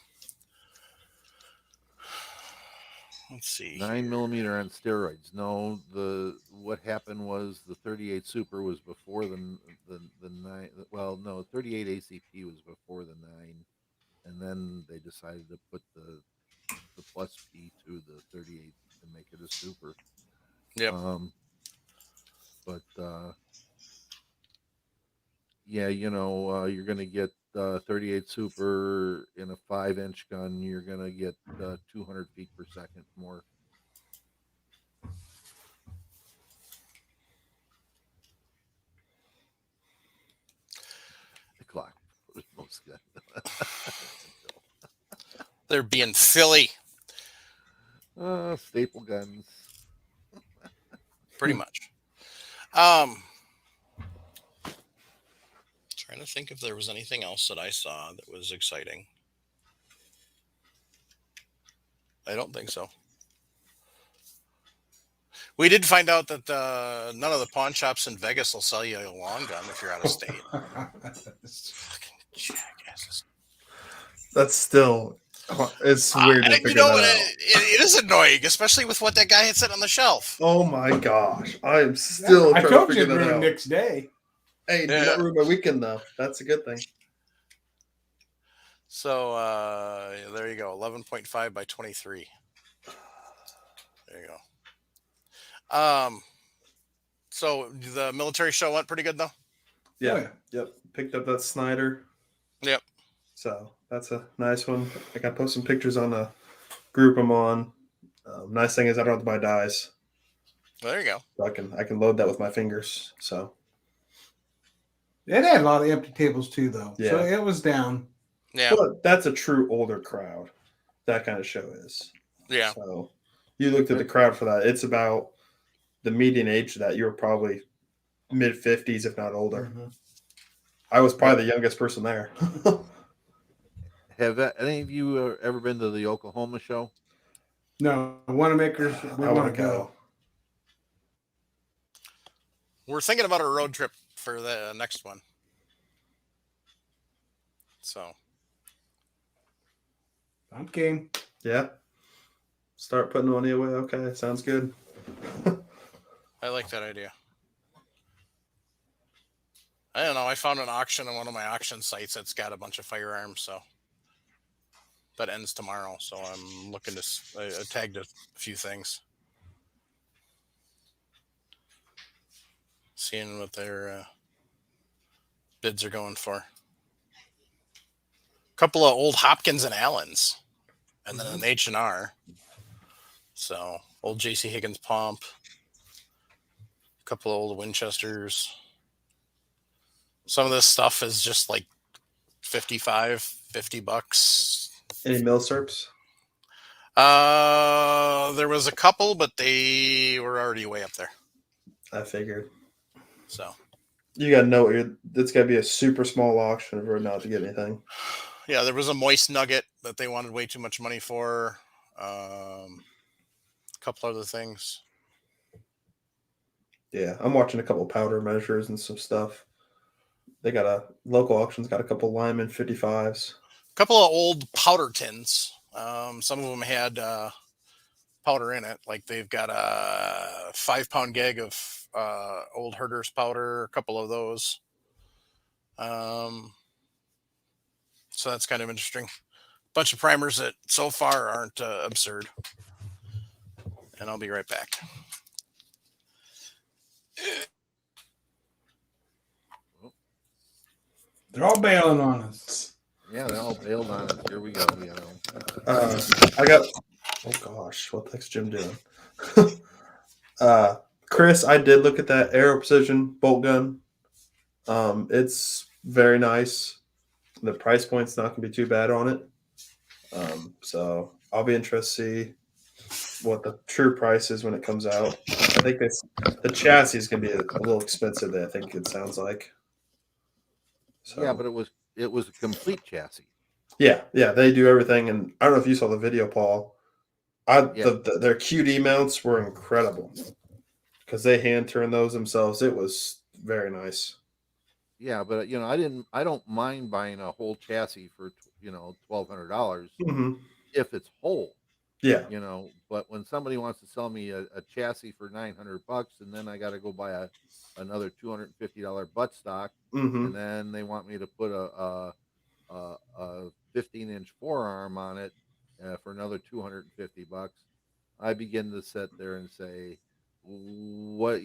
let's see. 9mm on steroids. No, what happened was the 38 Super was before the 9. Well, no, 38 ACP was before the 9, and then they decided to put the plus P to the 38 to make it a Super. Yep. But yeah, you're going to get 38 Super in a 5-inch gun. You're going to get 200 feet per second more. The clock was most good. They're being silly. Staple guns. Pretty much. Trying to think if there was anything else that I saw that was exciting. I don't think so. We did find out that none of the pawn shops in Vegas will sell you a long gun if you're out of state. Fucking jackasses. That's still, it's weird to figure that out. It is annoying, especially with what that guy had said on the shelf. Oh my gosh. I am still I trying told to you figure it that ruined out. Nick's day. Hey, did not ruin my weekend though. That's a good thing. So there you go, 11.5 by 23. There you go. So the military show went pretty good though. Yeah. Oh, yeah. Yep. Picked up that Snyder. Yep. So that's a nice one. I got to post some pictures on the group I'm on. Nice thing is I don't have to buy dies. Well, there you go. So I can load that with my fingers. So It had a lot of empty tables too, though. Yeah. So it was down. Yeah. but that's a true older crowd. That kind of show is. Yeah. So You looked at the crowd for that. It's about the median age of that. You were probably mid-50s, if not older. Mhm. I was probably the youngest person there. Have any of you ever been to the Oklahoma show? No, Wanamaker's. We I want want to go. We're thinking about a road trip for the next one. So I'm game. Yeah. Start putting money away. Okay, sounds good. I like that idea. I don't know. I found an auction on one of my auction sites that's got a bunch of firearms. So that ends tomorrow. So I'm looking to. I tagged a few things, seeing what their bids are going for. A couple of old Hopkins and Allens, and then an H&R. So old J.C. Higgins pump. A couple of old Winchesters. Some of this stuff is just like $50. Any milsurps? There was a couple, but they were already way up there. I figured. So You got to know it's got to be a super small auction for not to get anything. yeah, there was a moist nugget that they wanted way too much money for. A couple other things. Yeah, I'm watching a couple powder measures and some stuff. They got a local auction's got a couple Lyman 55s. A couple of old powder tins. Some of them had powder in it. Like they've got a 5-pound gag of old Herder's powder. A couple of those. So that's kind of interesting. Bunch of primers that so far aren't absurd. And I'll be right back. They're all bailing on us. Yeah, they all bailed on us. Here we go. I got. Oh gosh, what the heck's Jim doing? Chris, I did look at that Aero Precision bolt gun. It's very nice. The price point's not going to be too bad on it. So I'll be interested to see what the true price is when it comes out. I think the chassis is going to be a little expensive. I think it sounds like. So, Yeah, but it was a complete chassis. yeah, they do everything. And I don't know if you saw the video, Paul. Their QD mounts were incredible because they hand turn those themselves. It was very nice. Yeah, but I don't mind buying a whole chassis for $1,200 if it's whole. Yeah, But when somebody wants to sell me a chassis for $900 and then I got to go buy another $250 buttstock, and then they want me to put a 15-inch forearm on it for another $250, I begin to sit there and say, what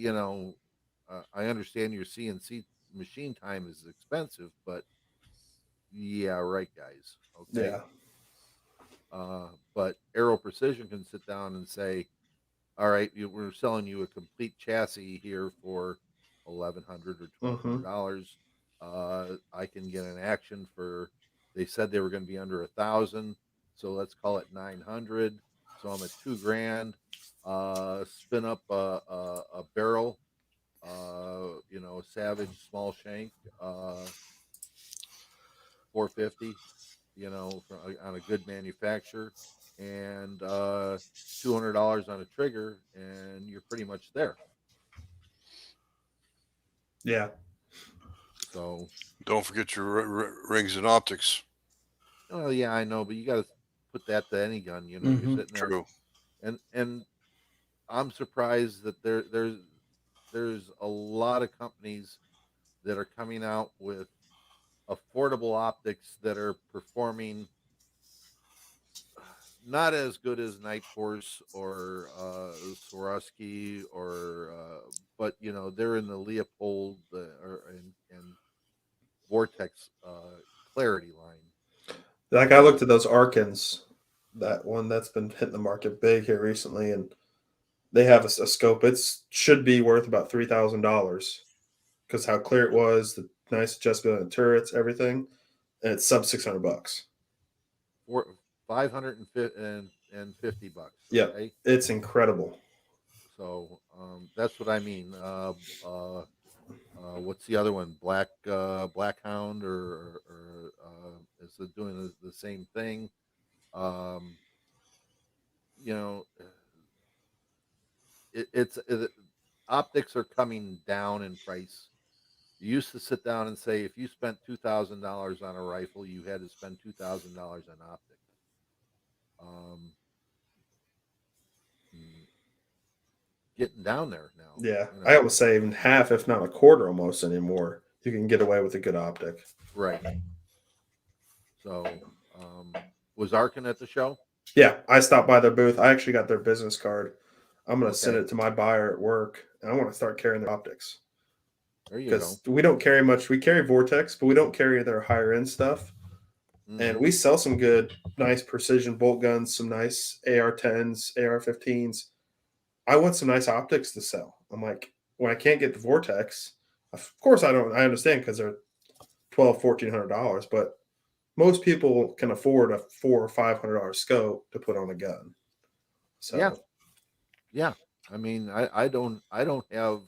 I understand your CNC machine time is expensive, but yeah, right, guys. Okay. yeah. But Aero Precision can sit down and say, all right, we're selling you a complete chassis here for $1,100 or $1,200. I can get an action for, they said they were going to be under 1,000, so let's call it 900. So I'm at $2,000. Spin up a barrel, Savage small shank, 450. On a good manufacturer, and $200 on a trigger, and you're pretty much there. Yeah. So don't forget your rings and optics. Oh yeah, I know, but you got to put that to any gun. You're sitting there, True. and I'm surprised that there's a lot of companies that are coming out with affordable optics that are performing not as good as Night Force or Swarovski but they're in the Leopold and Vortex Clarity line. Like I looked at those Arkans, that one that's been hitting the market big here recently, and they have a scope. It should be worth about $3,000 because how clear it was, the nice adjustment and turrets, everything, and it's sub $600. $550 $150. Yeah, Okay, it's incredible. so that's what I mean. What's the other one? Blackhound, or is it doing the same thing? Um, you know, optics are coming down in price. You used to sit down and say if you spent $2,000 on a rifle, you had to spend $2,000 on optics. Um, mm, Getting down there now. Yeah, You I know, would say even half, if not a quarter, almost anymore. You can get away with a good optic. right. So, was Arkin at the show? Yeah, I stopped by their booth. I actually got their business card. I'm going to send Okay, it to my buyer at work, and I want to start carrying their optics there you go. because we don't carry much. We carry Vortex, but we don't carry their higher end stuff. And Hmm. we sell some good, nice precision bolt guns, some nice AR-10s, AR-15s. I want some nice optics to sell. I'm like, when I can't get the Vortex, of course I don't. I understand because they're $1,200-$1,400, but most people can afford a $400 or $500 scope to put on a gun. Yeah, So yeah. I mean, I don't have.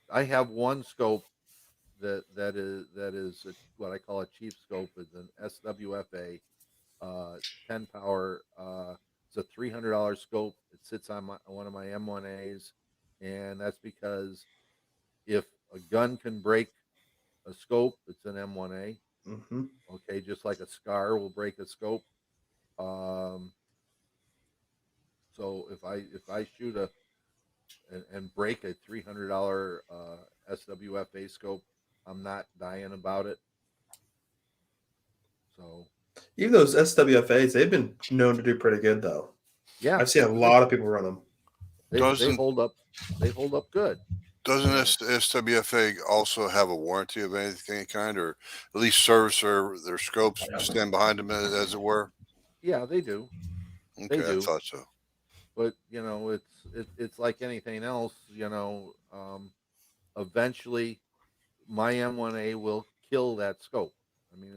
I have one scope that is what I call a cheap scope. It's an SWFA, 10 power. It's a $300 scope. It sits on one of my M1As, and that's because if a gun can break a scope, it's an M1A. mhm. Okay, just like a scar will break a scope. Um, so if I shoot and break a $300 SWFA scope, I'm not dying about it. So Even those SWFAs, they've been known to do pretty good though. yeah, I've seen a lot of people run them. they Doesn't hold up. They hold up good. doesn't You know, SWFA also have a warranty of any kind, or at least service their scopes stand behind them, as it were? yeah, they do. They Okay, I do. thought so. But it's like anything else. Eventually, my M1A will kill that scope. I mean,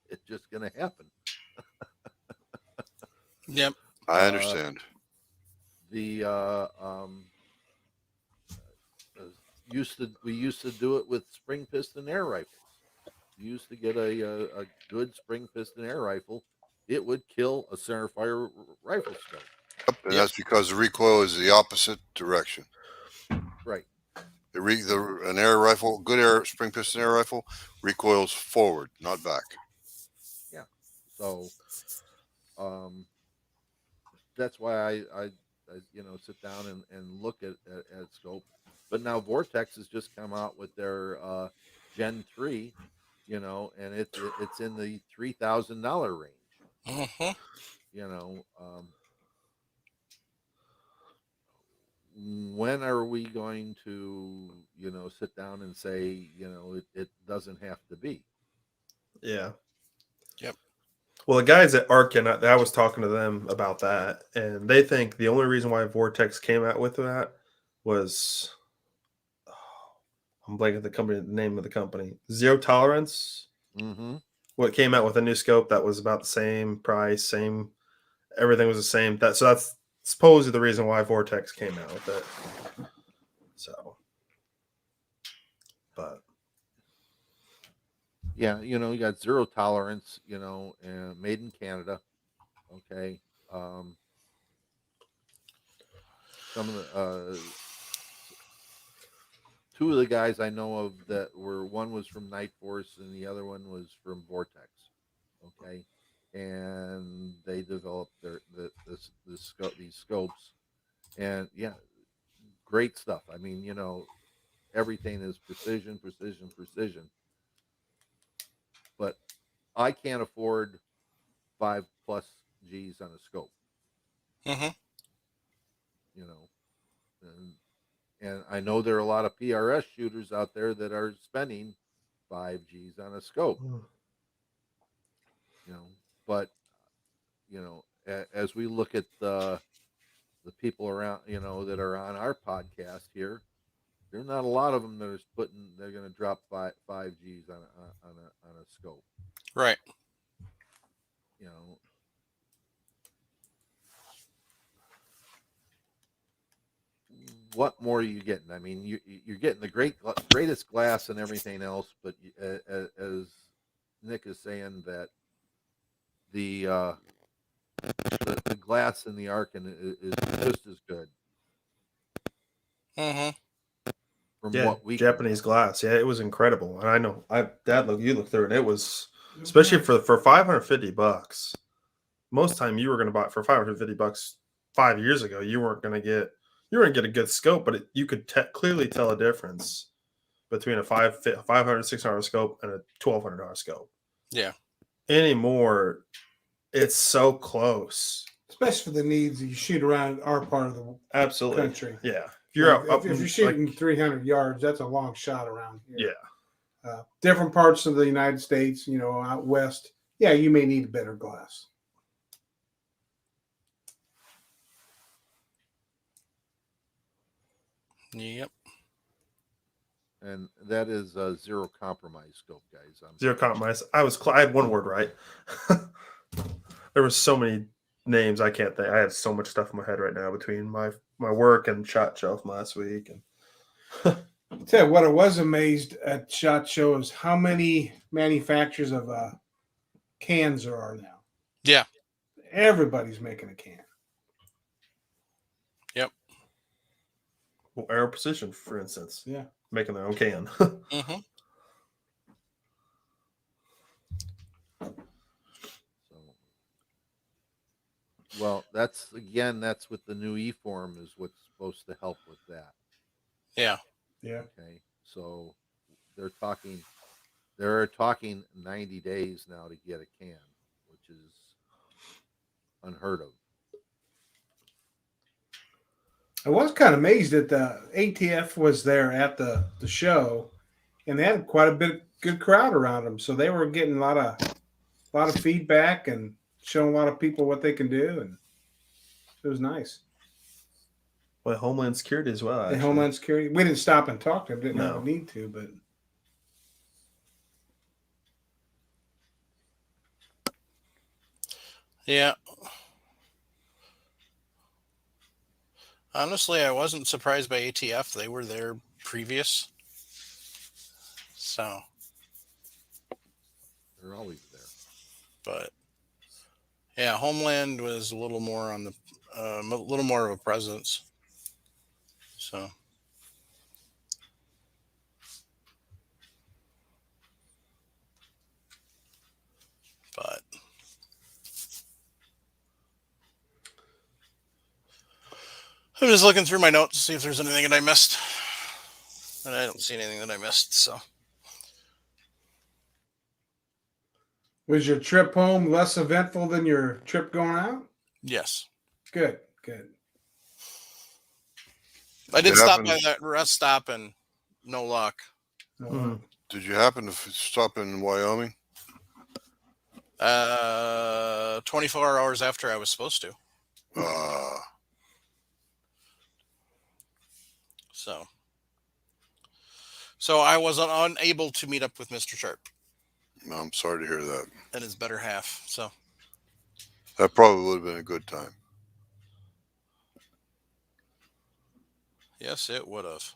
it's just gonna happen. Yep. I Uh, understand. the we used to do it with spring piston air rifles. You used to get a good spring piston air rifle, it would kill a center fire rifle scope. Yep, and Yep. that's because the recoil is the opposite direction. Right. An air rifle, good air spring piston air rifle, recoils forward, not back. Yeah. So um, that's why I sit down and look at scope. But now Vortex has just come out with their Gen 3, and it's in the $3,000 range. Hmm. You know, when are we going to sit down and say it doesn't have to be? Yeah. Yep. Well, the guys at Arkin, I was talking to them about that, and they think the only reason why Vortex came out with that was I'm blanking the name of the company, Zero Tolerance. Mm-hmm. What came out with a new scope that was about the same price, same everything was the same. That's supposedly the reason why Vortex came out with it. So, but Yeah, you got Zero Tolerance, and made in Canada. Okay. Um, some of the two of the guys I know of that were one was from Night Force and the other one was from Vortex. Okay, and they developed these scopes, and yeah, great stuff. I mean, everything is precision, precision, precision. But I can't afford 5+ G's on a scope. Hmm. You know, and I know there are a lot of PRS shooters out there that are spending 5 G's on a scope. You know, but as we look at the people around, that are on our podcast here, there's not a lot of them that are they're going to drop 5 G's on a scope. Right. You know, what more are you getting? I mean, you're getting the greatest glass and everything else, but as Nick is saying, that the glass in the Arkin is just as good Mm-hmm. from Yeah, what we Japanese can glass. Yeah, it was incredible. And I know, you looked through it. It was, especially for $550. Most time you were going to buy it for $550 5 years ago. You weren't going to get a good scope, but you could clearly tell a difference between a $500, $600 scope and a $1,200 scope. Yeah. Anymore, it's so close. Especially for the needs you shoot around our part of the Absolutely. country. Yeah. If you're if you're shooting 300 yards, that's a long shot around here. Yeah. Different parts of the United States, out west, yeah, you may need a better glass. Yep. and that is a zero compromise scope, guys. Zero compromise. I had one word right. There were so many names I can't think. I have so much stuff in my head right now between my work and SHOT Show from last week. And I'll tell you what, I was amazed at SHOT Show is how many manufacturers of cans there are now. Yeah. Everybody's making a can. Yep. well, Aero Precision, for instance, Yeah. making their own can. Mm-hmm. Well, that's with the new E-form is what's supposed to help with that. Yeah. Yeah. Okay, so they're talking 90 days now to get a can, which is unheard of. I was kind of amazed that the ATF was there at the show, and they had quite a good crowd around them. So they were getting a lot of feedback and showing a lot of people what they can do, and it was nice. Well, Homeland Security as well. And Homeland Security, we didn't stop and talk to them. Didn't have No. a need to, but Yeah. Honestly, I wasn't surprised by ATF. They were there previous. So, They're always there. but yeah, Homeland was a little more on the, a little more of a presence. So, but I'm just looking through my notes to see if there's anything that I missed. And I don't see anything that I missed. So, was your trip home less eventful than your trip going out? yes. Good. I did It stop happened- by that rest stop and no luck. No, Mhm. Did you happen to stop in Wyoming? 24 hours after I was supposed to. So I was unable to meet up with Mr. Sharp I'm sorry to hear that. and his better half. So, That probably would have been a good time. yes, it would have.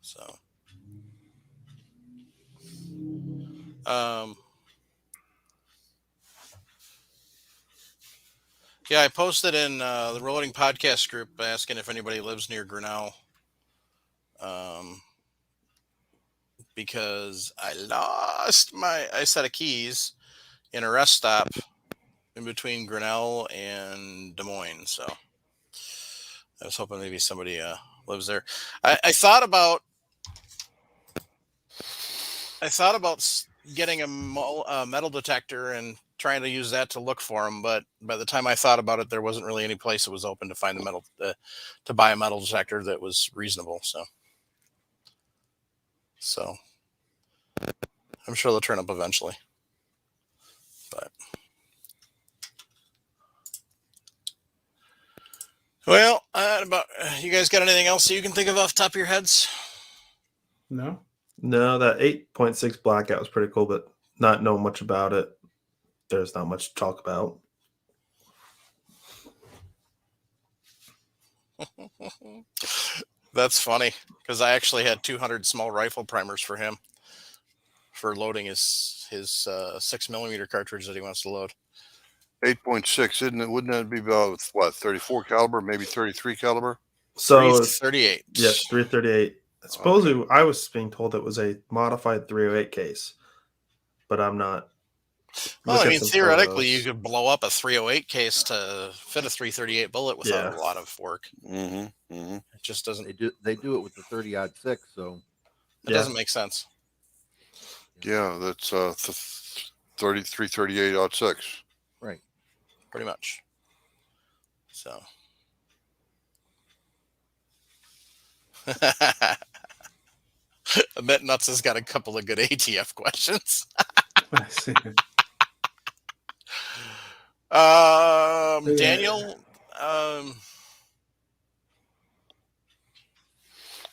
So, yeah, I posted in the Reloading Podcast group asking if anybody lives near Grinnell. Because I lost my set of keys in a rest stop in between Grinnell and Des Moines. So I was hoping maybe somebody lives there. I thought about getting a metal detector and trying to use that to look for them, but by the time I thought about it, there wasn't really any place that was open to find the metal to buy a metal detector that was reasonable. So I'm sure they'll turn up eventually. But well, you guys got anything else that you can think of off the top of your heads? No. No, that 8.6 blackout was pretty cool, but not knowing much about it, there's not much to talk about. That's funny because I actually had 200 small rifle primers for him for loading his 6mm cartridge that he wants to load. 8.6, isn't it? Wouldn't that be about what, 34 caliber, maybe 33 caliber? So 338. yes, 338. Supposedly, I was being told it was a modified 308 case, but I'm not. Well, I Look at mean, some theoretically, photos. you could blow up a 308 case to fit a 338 bullet without a lot of work. Mm-hmm. Mm-hmm. It just doesn't. They do it with the 30-06, so It doesn't make sense. Yeah, that's 338-06. right. Pretty much. So. Met Nuts has got a couple of good ATF questions. I see. Daniel,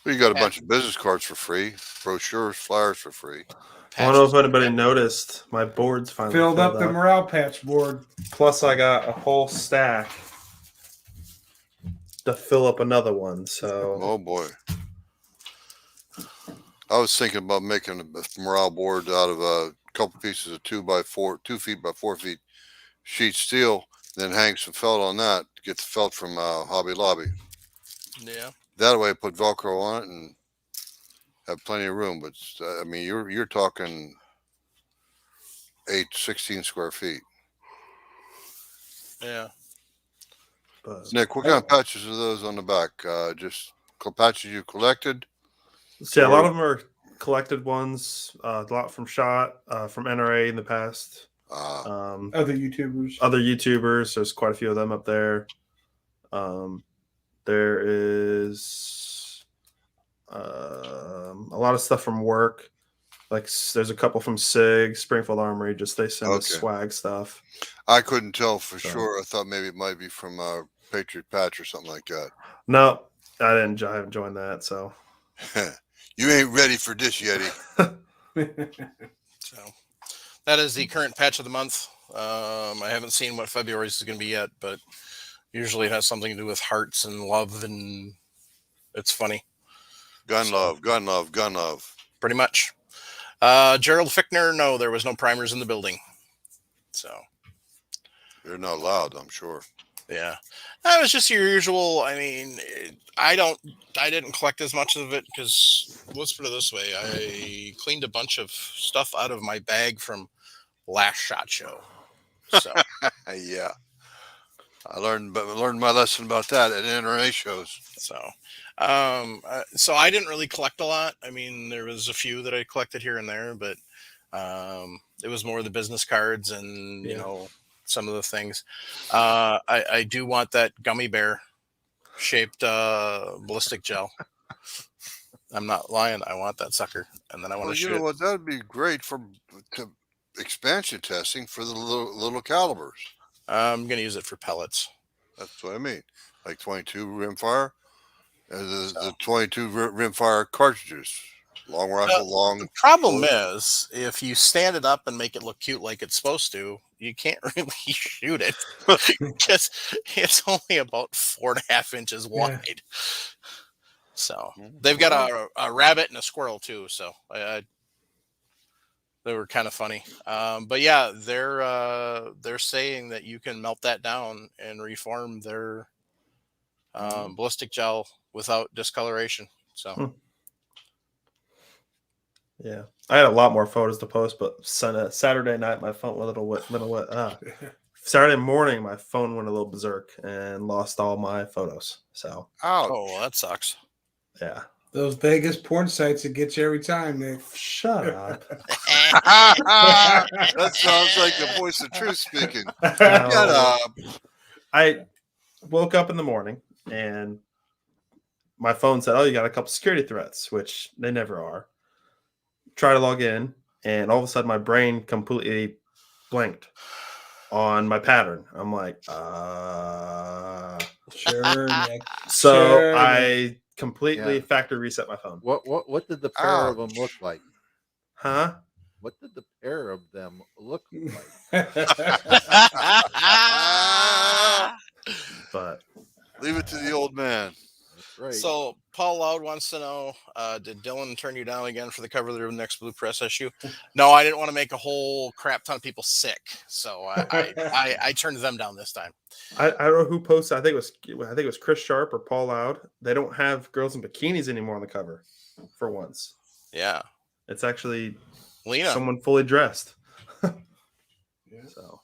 We got a bunch of business cards for free, brochures, flyers for free. I don't know if anybody noticed. My board's finally filled up the morale patch board. Plus, I got a whole stack to fill up another one. So, Oh boy. I was thinking about making a morale board out of a couple pieces of 2 feet by 4 feet sheet steel, then hang some felt on that to get the felt from Hobby Lobby. Yeah. That way, I put Velcro on it and have plenty of room. But I mean, you're talking 16 square feet. Yeah. but, Nick, what kind of patches are those on the back? Just patches you collected? so yeah, a lot of them are collected ones. A lot from SHOT, from NRA in the past. Other YouTubers. There's quite a few of them up there. There is a lot of stuff from work. Like there's a couple from SIG, Springfield Armory. Just they send us swag stuff. I couldn't tell for sure. I thought maybe it might be from Patriot Patch or something like that. No, I haven't joined that. So you ain't ready for this, Yeti. So that is the current patch of the month. I haven't seen what February's is going to be yet, but usually it has something to do with hearts and love, and it's funny. Gun love. Pretty much. Gerald Fickner, no, there was no primers in the building. So they're not loud, I'm sure. Yeah, that was just your usual. I mean, I didn't collect as much of it because let's put it this way: I cleaned a bunch of stuff out of my bag from last SHOT Show. So yeah, I learned my lesson about that at NRA shows. So I didn't really collect a lot. I mean, there was a few that I collected here and there, but it was more the business cards and you know. Some of the things. I do want that gummy bear shaped ballistic gel. I'm not lying. I want that sucker, and then I want to shoot. You know what? That'd be great for expansion testing for the little calibers. I'm gonna use it for pellets. That's what I mean. Like 22 rimfire, the 22 rimfire cartridges. Long rifle, long. The problem is, if you stand it up and make it look cute like it's supposed to, you can't really shoot it because it's only about 4.5 inches wide. Yeah. So they've got a rabbit and a squirrel too. So they were kind of funny. But yeah, they're saying that you can melt that down and reform their ballistic gel without discoloration. So. Yeah, I had a lot more photos to post, but Saturday night my phone went a little wet. Saturday morning my phone went a little berserk and lost all my photos. So, oh, well, that sucks. Yeah, those Vegas porn sites that get you every time, Nick. Shut up. That sounds like the voice of truth speaking. Shut up. I woke up in the morning and my phone said, "Oh, you got a couple security threats," which they never are. Try to log in, and all of a sudden my brain completely blanked on my pattern. I'm like, sure, Nick. So sure, I completely factory reset my phone. What did the pair of them look like? Huh? What did the pair of them look like? But Leave it to the old man. That's right. So Paul Loud wants to know, did Dylan turn you down again for the cover of the next Blue Press issue? No, I didn't want to make a whole crap ton of people sick, so I turned them down this time. I don't know who posted. I think it was Chris Sharp or Paul Loud. They don't have girls in bikinis anymore on the cover, for once. Yeah, It's actually Lena. someone fully dressed. Yeah. So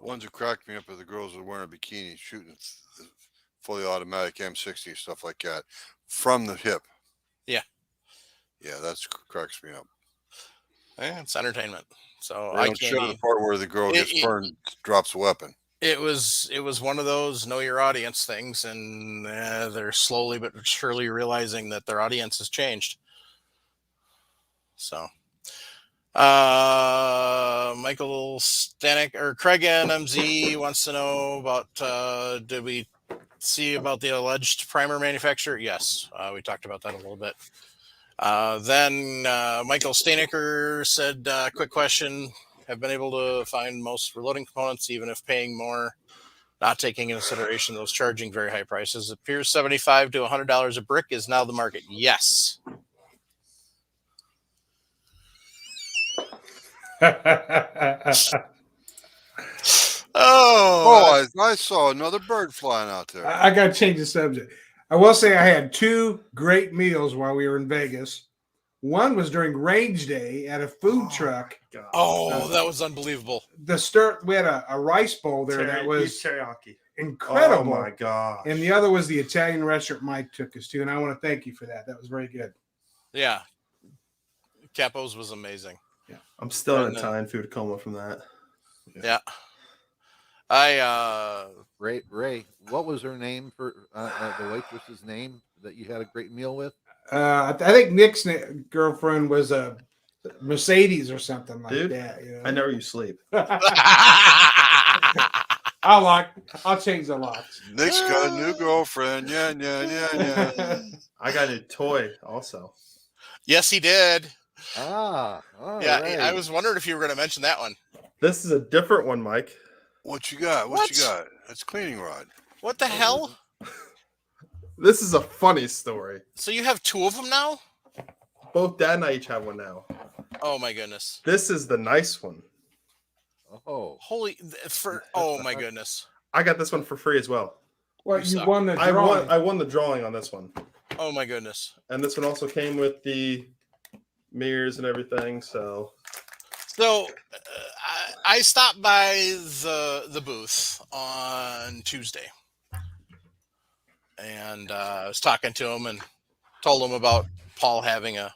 Ones that cracked me up are the girls that are wearing a bikini shooting fully automatic M60 and stuff like that from the hip. Yeah. Yeah, that's cracks me up. It's entertainment. So They I don't can't. show the part where the girl gets burned, drops a weapon. It was one of those know your audience things, and they're slowly but surely realizing that their audience has changed. So, Michael Stanek or Craig NMZ wants to know about did we see about the alleged primer manufacturer? Yes, we talked about that a little bit. Then Michael Stanecker said, quick question. Have been able to find most reloading components, even if paying more, not taking into consideration those charging very high prices. It appears $75 to $100 a brick is now the market. Yes. Oh, I saw another bird flying out there. I got to change the subject. I will say I had two great meals while we were in Vegas. One was during range day at a food truck. God. Oh, that was unbelievable. We had a rice bowl there that was teriyaki. incredible. Oh my god! And the other was the Italian restaurant Mike took us to, and I want to thank you for that. That was very good. Yeah. Capo's was amazing. Yeah. I'm still in And, Italian food coma from that. Yeah. I Ray, what was her name for the waitress's name that you had a great meal with? I think Nick's girlfriend was a Mercedes or something like Dude, that. You know? I know you sleep. I'll change the locks. Nick's got a new girlfriend. Yeah. I got a toy also. Yes, he did. All Yeah, right. I was wondering if you were going to mention that one. This is a different one, Mike. What you got? What you got? That's cleaning rod. What the hell? This is a funny story. So you have two of them now? Both Dad and I each have one now. Oh my goodness. This is the nice one. Oh, Oh my goodness. I got this one for free as well. Well, You you suck. won the drawing. I won the drawing on this one. Oh my goodness. And this one also came with the mirrors and everything. So I stopped by the booth on Tuesday, and I was talking to him and told him about Paul having a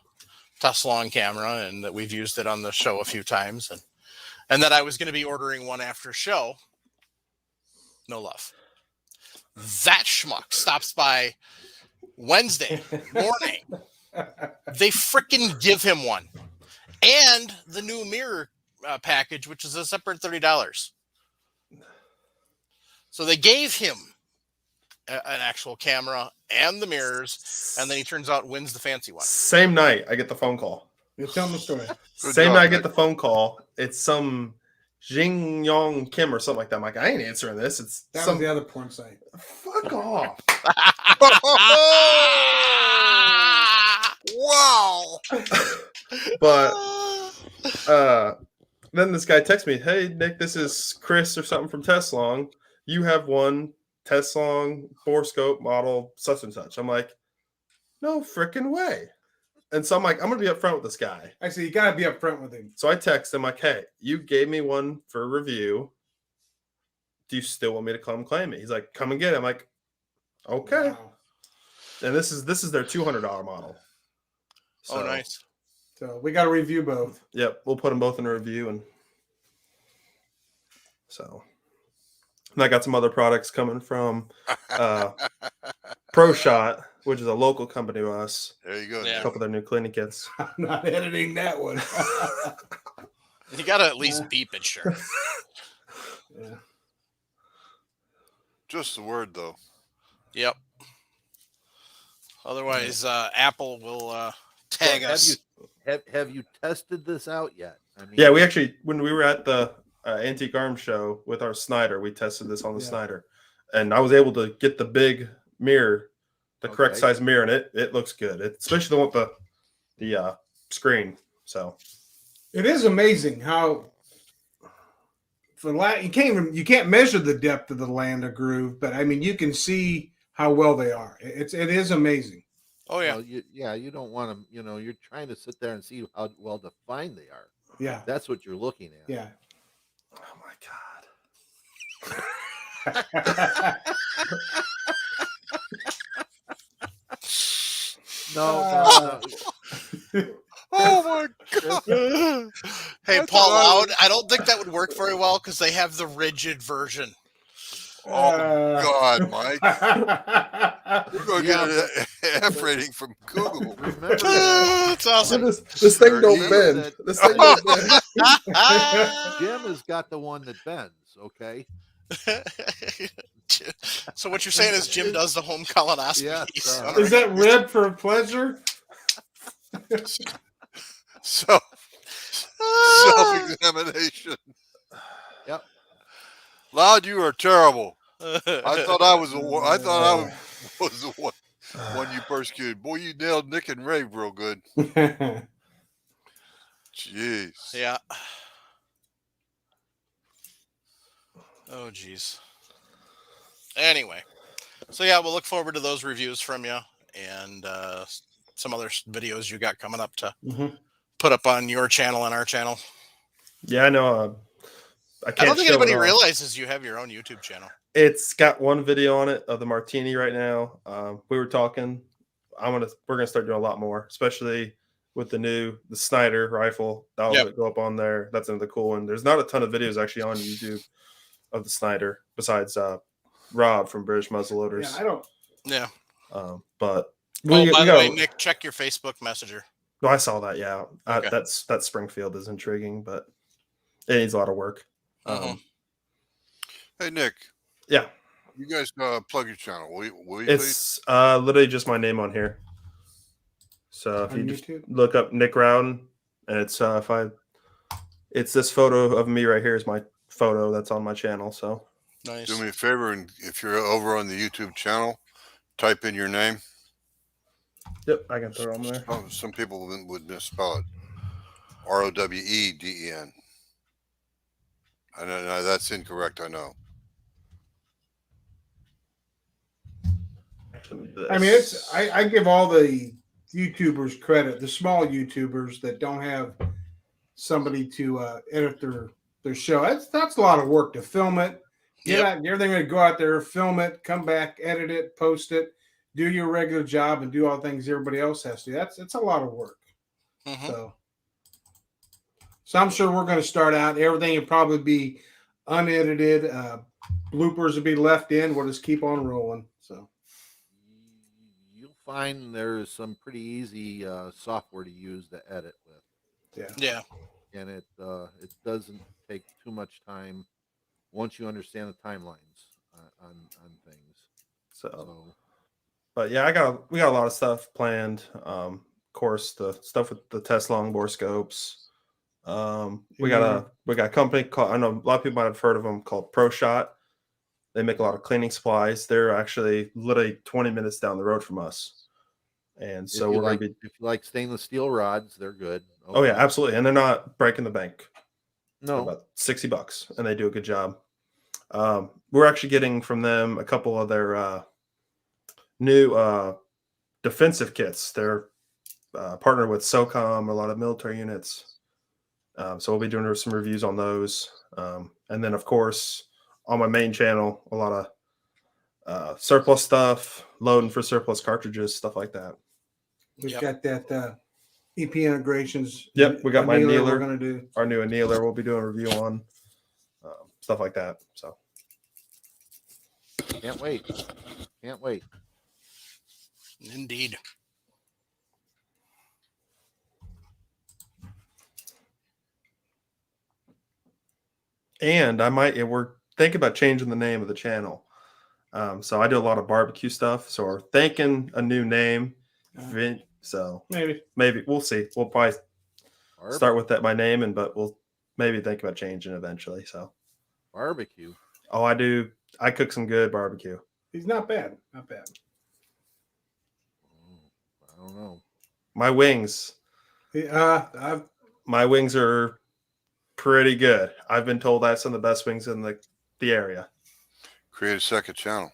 Tesla camera and that we've used it on the show a few times, and that I was going to be ordering one after show. No love. That schmuck stops by Wednesday morning. They freaking give him one. And the new mirror package, which is a separate $30. So they gave him an actual camera and the mirrors, and then he turns out wins the fancy one. same night, I get the phone call. You tell me the story. Same night I get the phone call. It's some Jing Yong Kim or something like that. I'm like, I ain't answering this. It's That some was the other porn site. fuck off. Wow. But then this guy texts me, hey Nick, this is Chris or something from Teslong. You have one Teslong borescope model such and such. I'm like, no freaking way. And so I'm like, I'm gonna be upfront with this guy. Actually, you gotta be upfront with him. So I text him like, hey, you gave me one for review. Do you still want me to come claim it? He's like, come and get it. I'm like, okay. Wow. And this is their $200 model. Oh, nice. So we got to review both. Yep, we'll put them both in a review, and so. And I got some other products coming from Pro Shot, which is a local company to us. There you go. Yeah. A couple of their new cleaning kits. I'm not editing that one. You got to at least beep it, sure. Yeah. Just the word, though. Yep. Otherwise, Apple will tag us. Have you tested this out yet? I mean, Yeah, we actually, when we were at the Antique Arms show with our Snyder, we tested this on the Yeah. Snyder. and I was able to get the big mirror, the correct Okay. size mirror, and it looks good. Especially the one with the screen. So It is amazing how you can't measure the depth of the landa groove, but I mean you can see how well they are. It is amazing. Oh yeah. Well, you don't want them. You're trying to sit there and see how well defined they are. Yeah. That's what you're looking at. Yeah. oh my god. No. Oh my god! Hey, That's Paul what Loud, I don't think that would work very well because they have the rigid version. Oh God, Mike! You're going to Yeah, get an F rating from Google. Remember that It's awesome. This thing don't Remember bend. that- This thing don't bend. Jim has got the one that bends. Okay. So what you're saying is Jim does the home colonoscopy. Yes, Is that rib for pleasure? Self-examination. Yep. Loud, you are terrible. I thought I was the one. I thought I was the one you persecuted. Boy, you nailed Nick and Ray real good. Jeez. Yeah. Oh, geez. Anyway, so yeah, we'll look forward to those reviews from you and some other videos you got coming up to put up on your channel and our channel. Yeah, I know. I I don't think show anybody it off. realizes you have your own YouTube channel. It's got one video on it of the martini right now. We were talking. We're gonna start doing a lot more, especially with the Snyder rifle. That'll go up on there. That's another cool one. There's not a ton of videos actually on YouTube of the Snyder besides Rob from British Muzzleloaders. Yeah, I don't. Yeah. But By the way, Nick, check your Facebook Messenger. No, I saw that. Yeah, Okay. that Springfield is intriguing, but it needs a lot of work. Hey, Nick. Yeah. You guys plug your channel. Will you please? It's literally just my name on here. So if On you just YouTube? look up Nick Rowden, and it's it's this photo of me right here is my photo that's on my channel. So Nice. Do me a favor, and if you're over on the YouTube channel, type in your name. Yep, I can throw it on there. Some people would misspell it. Roweden. I know that's incorrect. I know. I mean, I give all the YouTubers credit, the small YouTubers that don't have somebody to edit their show. That's a lot of work to film it. Everything going to go out there, film it, come back, edit it, post it, do your regular job, and do all the things everybody else has to do. It's a lot of work. So I'm sure we're going to start out. Everything will probably be unedited. Bloopers will be left in. We'll just keep on rolling. So you'll find there's some pretty easy software to use to edit with. Yeah. And it doesn't take too much time once you understand the timelines on things. So, but yeah, we got a lot of stuff planned. Of course, the stuff with the Test Longbore scopes. We got a company called, I know a lot of people might have heard of them, called Pro Shot. They make a lot of cleaning supplies. They're actually literally 20 minutes down the road from us. And so if you like stainless steel rods, they're good. Okay. Oh yeah, absolutely. And they're not breaking the bank. No. They're about $60 and they do a good job. We're actually getting from them a couple of their new defensive kits. They're partnered with SOCOM, a lot of military units. So we'll be doing some reviews on those. And then, of course, on my main channel, a lot of surplus stuff, loading for surplus cartridges, stuff like that. We've got that EP integrations. Yep, we got my annealer. We're going to do our new annealer. We'll be doing a review on stuff like that. So can't wait. Indeed. And we're thinking about changing the name of the channel. So I do a lot of barbecue stuff. So we're thinking a new name. So maybe we'll see. We'll probably start with my name, but we'll maybe think about changing eventually. So barbecue. Oh, I do I cook some good barbecue. He's not bad. Not bad. I don't know. My wings. My wings are pretty good. I've been told I have some of the best wings in the area. Create a second channel.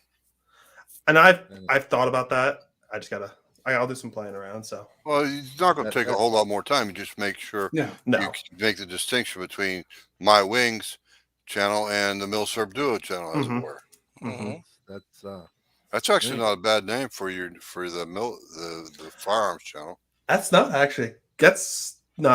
And I've thought about that. I'll do some playing around. So Well, it's not going to take a whole lot more time. You just make sure No. you can make the distinction between My Wings channel and the Milsurp Duo channel, as it were. Mhm. That's actually not a bad name for the firearms channel. That's not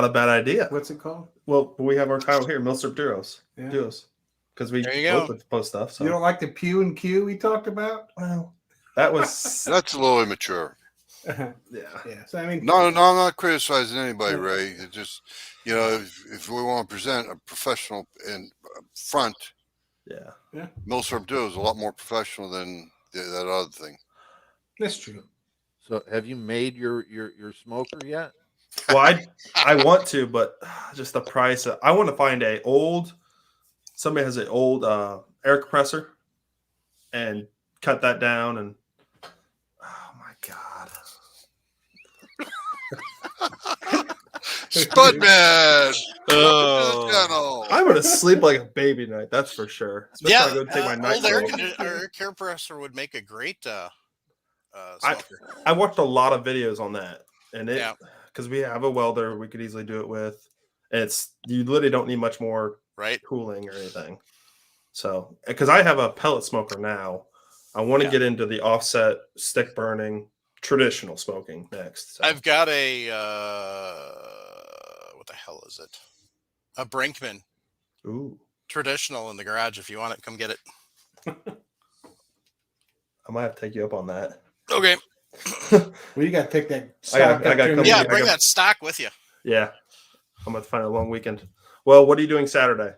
a bad idea. What's it called? Well, we have our title here, Milsurp Duos. Yeah. Duos. Because we There you go. both post stuff. So. You don't like the Pew and Q we talked about? Well, that was That's a little immature. yeah. Yeah. So, I mean, No, I'm not criticizing anybody, Ray. It's just, if we want to present a professional in front, Yeah. Milsurp Duo is a lot more professional than that other thing. that's true. So, have you made your smoker yet? Well, I want to, but just the price. I want to find somebody has an old air compressor and cut that down. And oh my God. Spudman! Oh. I'm going to sleep like a baby tonight. That's for sure. Especially Yeah, when I go take my night old air break. compressor would make a great smoker. I watched a lot of videos on that, and because we have a welder, we could easily do it with. And you literally don't need much more cooling or anything. So, because I have a pellet smoker now, I want to get into the offset stick burning traditional smoking next. So. I've got a what the hell is it? A Brinkman. Ooh. Traditional in the garage. If you want it, come get it. I might have to take you up on that. Okay. Well, you got to take that stock. Bring that stock with you. Yeah. I'm going to find a long weekend. Well, what are you doing Saturday?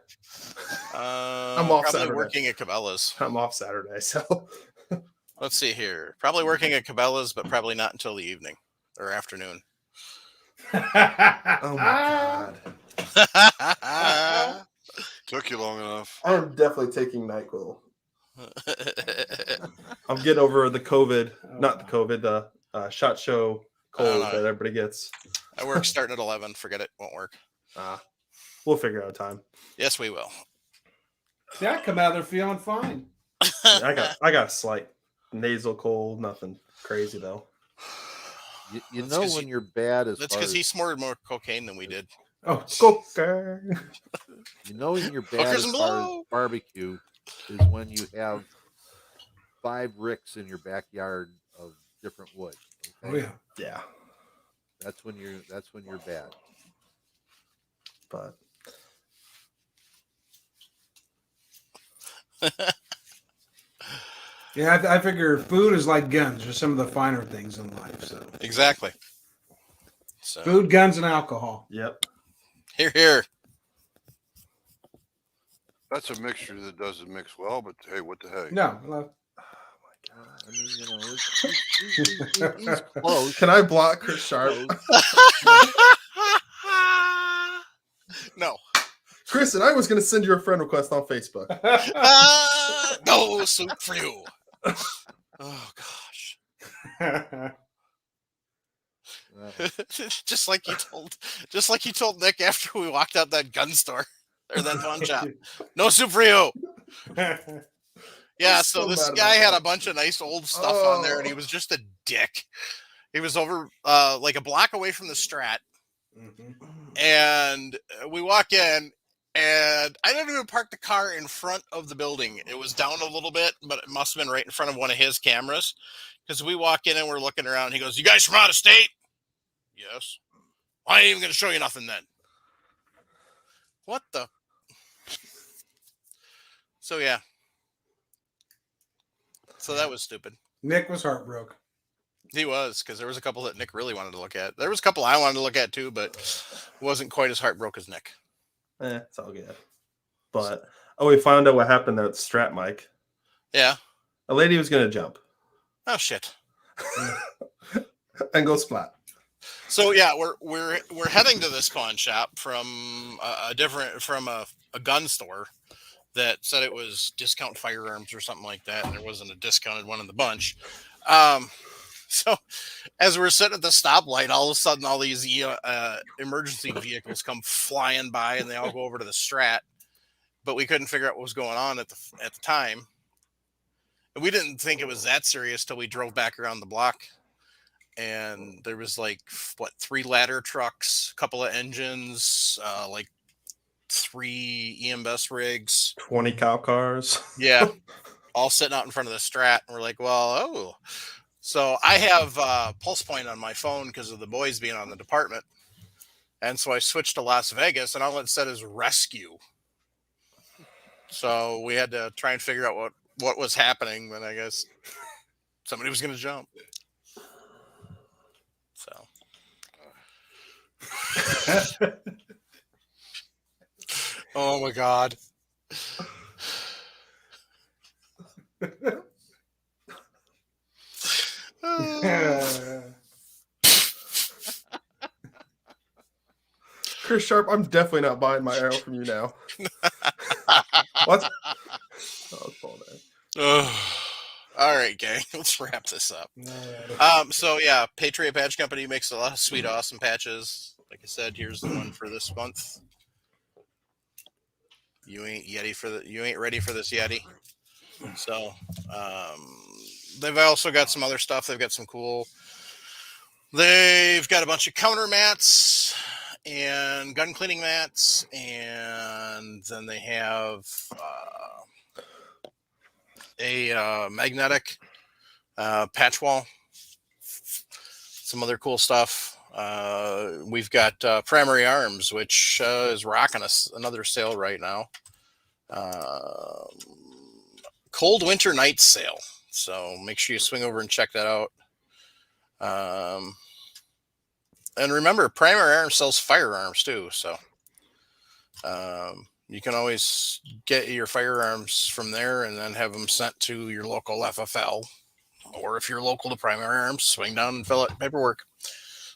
I'm off probably Saturday. working at Cabela's. I'm off Saturday, so. Let's see here. Probably working at Cabela's, but probably not until the evening or afternoon. Oh my God. Took you long enough. I'm definitely taking NyQuil. I'm getting over the COVID, not the COVID, the SHOT Show cold that everybody gets. I work starting at 11. Forget it. Won't work. We'll figure out a time. Yes, we will. Yeah, I come out there feeling fine. I got a slight nasal cold, nothing crazy though. You know when you're bad as that's because he snorted more cocaine than we did. Oh, Coker. You know when you're bad as far as barbecue is when you have 5 ricks in your backyard of different wood. Okay? Oh yeah. Yeah. That's when you're bad. But yeah, I figure food is like guns, or some of the finer things in life. So exactly. So food, guns, and alcohol. Yep. Here. That's a mixture that doesn't mix well, but hey, what the heck? No. I mean, he's close. Can I block Chris Sharp? No. Chris, and I was going to send you a friend request on Facebook. No soup for you. Oh gosh. just like you told Nick after we walked out that gun store or that pawn shop. No soup for you. Yeah, so this guy had a bunch of nice old stuff on there, and he was just a dick. He was over like a block away from the Strat, and we walk in, and I didn't even park the car in front of the building. It was down a little bit, but it must have been right in front of one of his cameras, because we walk in and we're looking around. And he goes, "You guys from out of state?" Yes. I ain't even going to show you nothing then. What the? So, yeah. So that was stupid. Nick was heartbroken. He was, because there was a couple that Nick really wanted to look at. There was a couple I wanted to look at too, but wasn't quite as heartbroken as Nick. It's all good. But we found out what happened there at the Strat mic. Yeah. A lady was going to jump. Oh shit. And go splat. So yeah, we're heading to this pawn shop from a gun store, that said it was discount firearms or something like that, and there wasn't a discounted one in the bunch. So as we're sitting at the stoplight, all of a sudden, all these emergency vehicles come flying by, and they all go over to the Strat. But we couldn't figure out what was going on at the time. And we didn't think it was that serious till we drove back around the block, and there was like 3 ladder trucks, a couple of engines, like 3 EMS rigs, 20 cow cars. Yeah, all sitting out in front of the Strat, and we're like, well, oh. So I have Pulse Point on my phone because of the boys being on the department. And so I switched to Las Vegas, and all it said is rescue. So we had to try and figure out what was happening, but I guess somebody was going to jump. So. Oh, my God. Chris Sharp, I'm definitely not buying my arrow from you now. What? All right, gang. Let's wrap this up. So yeah, Patriot Patch Company makes a lot of sweet, awesome patches. Like I said, here's the one for this month. You ain't ready for this Yeti. So they've also got some other stuff. They've got some cool. They've got a bunch of counter mats and gun cleaning mats, and then they have a magnetic patch wall. Some other cool stuff. We've got Primary Arms, which is rocking another sale right now. Cold Winter Nights sale. So make sure you swing over and check that out. And remember, Primary Arms sells firearms too. So you can always get your firearms from there and then have them sent to your local FFL. Or if you're local to Primary Arms, swing down and fill out paperwork.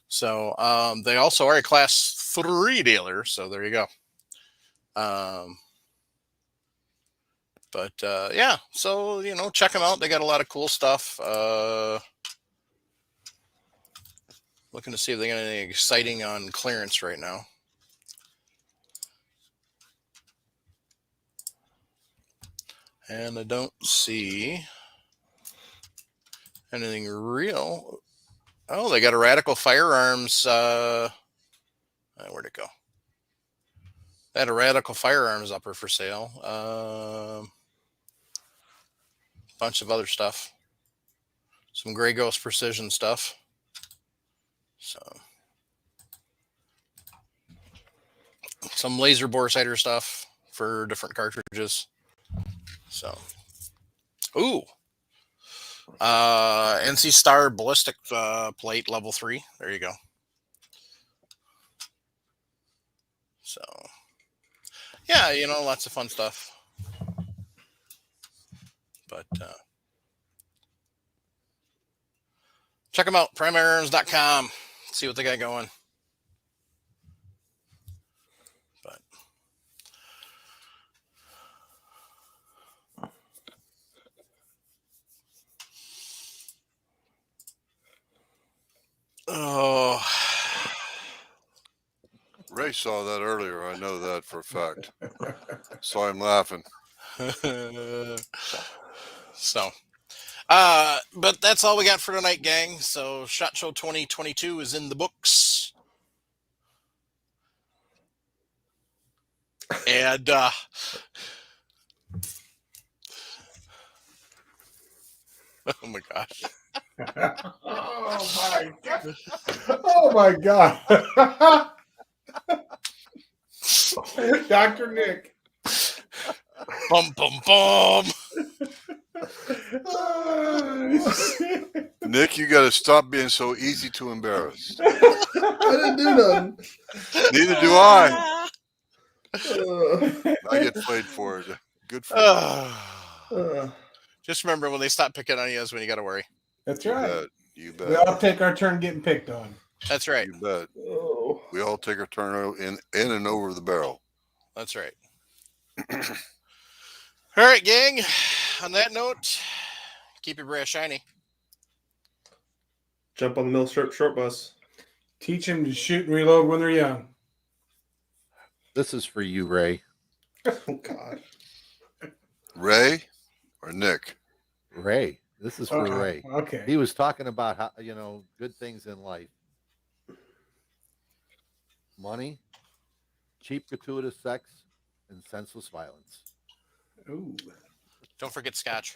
So they also are a Class 3 dealer. So there you go. But yeah, so, check them out. They got a lot of cool stuff. Looking to see if they got anything exciting on clearance right now. And I don't see anything real. Oh, they got a Radical Firearms. Where'd it go? They had a Radical Firearms upper for sale. Bunch of other stuff. Some Grey Ghost Precision stuff. So, some laser bore sighter stuff for different cartridges. So, ooh, NC Star ballistic plate level 3. There you go. So, yeah, lots of fun stuff. But check them out, primaryarms.com. See what they got going. But oh, Ray saw that earlier. I know that for a fact. Saw him laughing. So, but that's all we got for tonight, gang. So SHOT Show 2022 is in the books. And oh my gosh. Oh my God. Dr. Nick. Bum bum bum. Nick, you got to stop being so easy to embarrass. I didn't do nothing. Neither do I. I get played for it. Good for you. Just remember, when they stop picking on you is when you got to worry. That's right. You bet. We all take our turn getting picked on. That's right. You bet. We all take our turn in and over the barrel. That's right. All right, gang. On that note, keep your brass shiny. Jump on the mill short bus. Teach them to shoot and reload when they're young. This is for you, Ray. Oh God. Ray or Nick? Ray. This is for Ray. Okay. He was talking about how, good things in life. Money, cheap gratuitous sex, and senseless violence. Ooh. Don't forget scotch.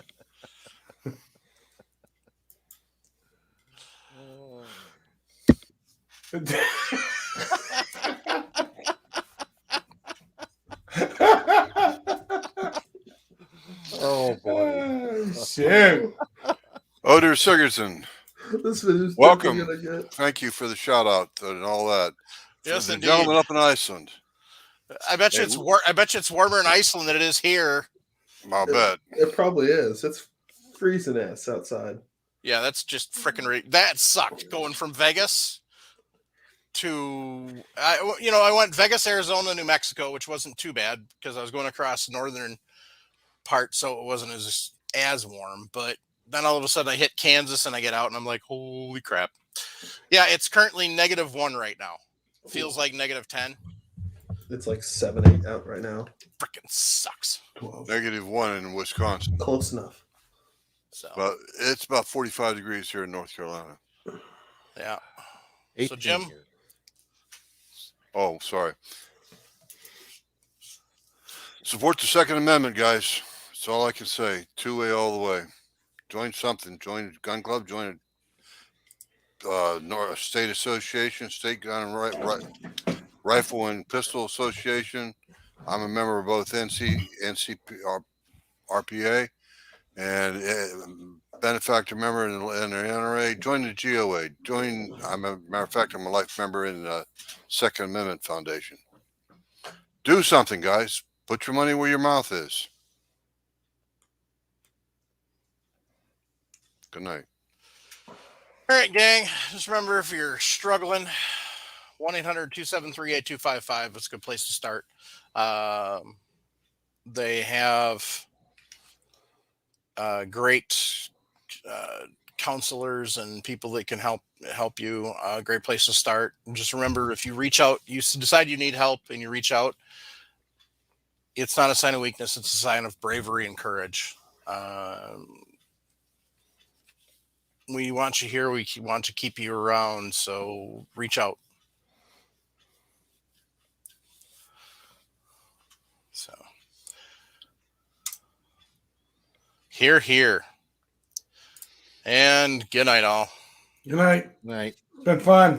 Oh boy. Shit. Oder Sigurdsson, This video's welcome. definitely gonna get. Thank you for the shout out and all that. Yes, the indeed. gentleman up in Iceland. I bet you it's warmer in Iceland than it is here. I'll bet. It probably is. It's freezing ass outside. Yeah, that's just freaking. That sucked going from Vegas to I went Vegas, Arizona, New Mexico, which wasn't too bad because I was going across the northern part, so it wasn't as warm. But then all of a sudden I hit Kansas and I get out and I'm like, holy crap! Yeah, it's currently -1 right now. Feels like -10. It's like 7, 8 out right now. Freaking sucks. -1 in Wisconsin. Close enough. So, But it's about 45 degrees here in North Carolina. yeah. 18 So, Jim? here. Oh, sorry. Support the Second Amendment, guys. That's all I can say. Two-way all the way. Join something. Join a gun club. Join a state association, state gun and rifle and pistol association. I'm a member of both NCP, RPA, and benefactor member in the NRA. Join the GOA. Matter of fact, I'm a life member in the Second Amendment Foundation. Do something, guys. Put your money where your mouth is. Good night. All right, gang. Just remember, if you're struggling, 1-800-273-8255 is a good place to start. They have great counselors and people that can help you. A great place to start. And just remember, if you reach out, you decide you need help and you reach out, it's not a sign of weakness. It's a sign of bravery and courage. We want you here. We want to keep you around. So reach out. So here. And good night, all. Good night. Night. Been fun.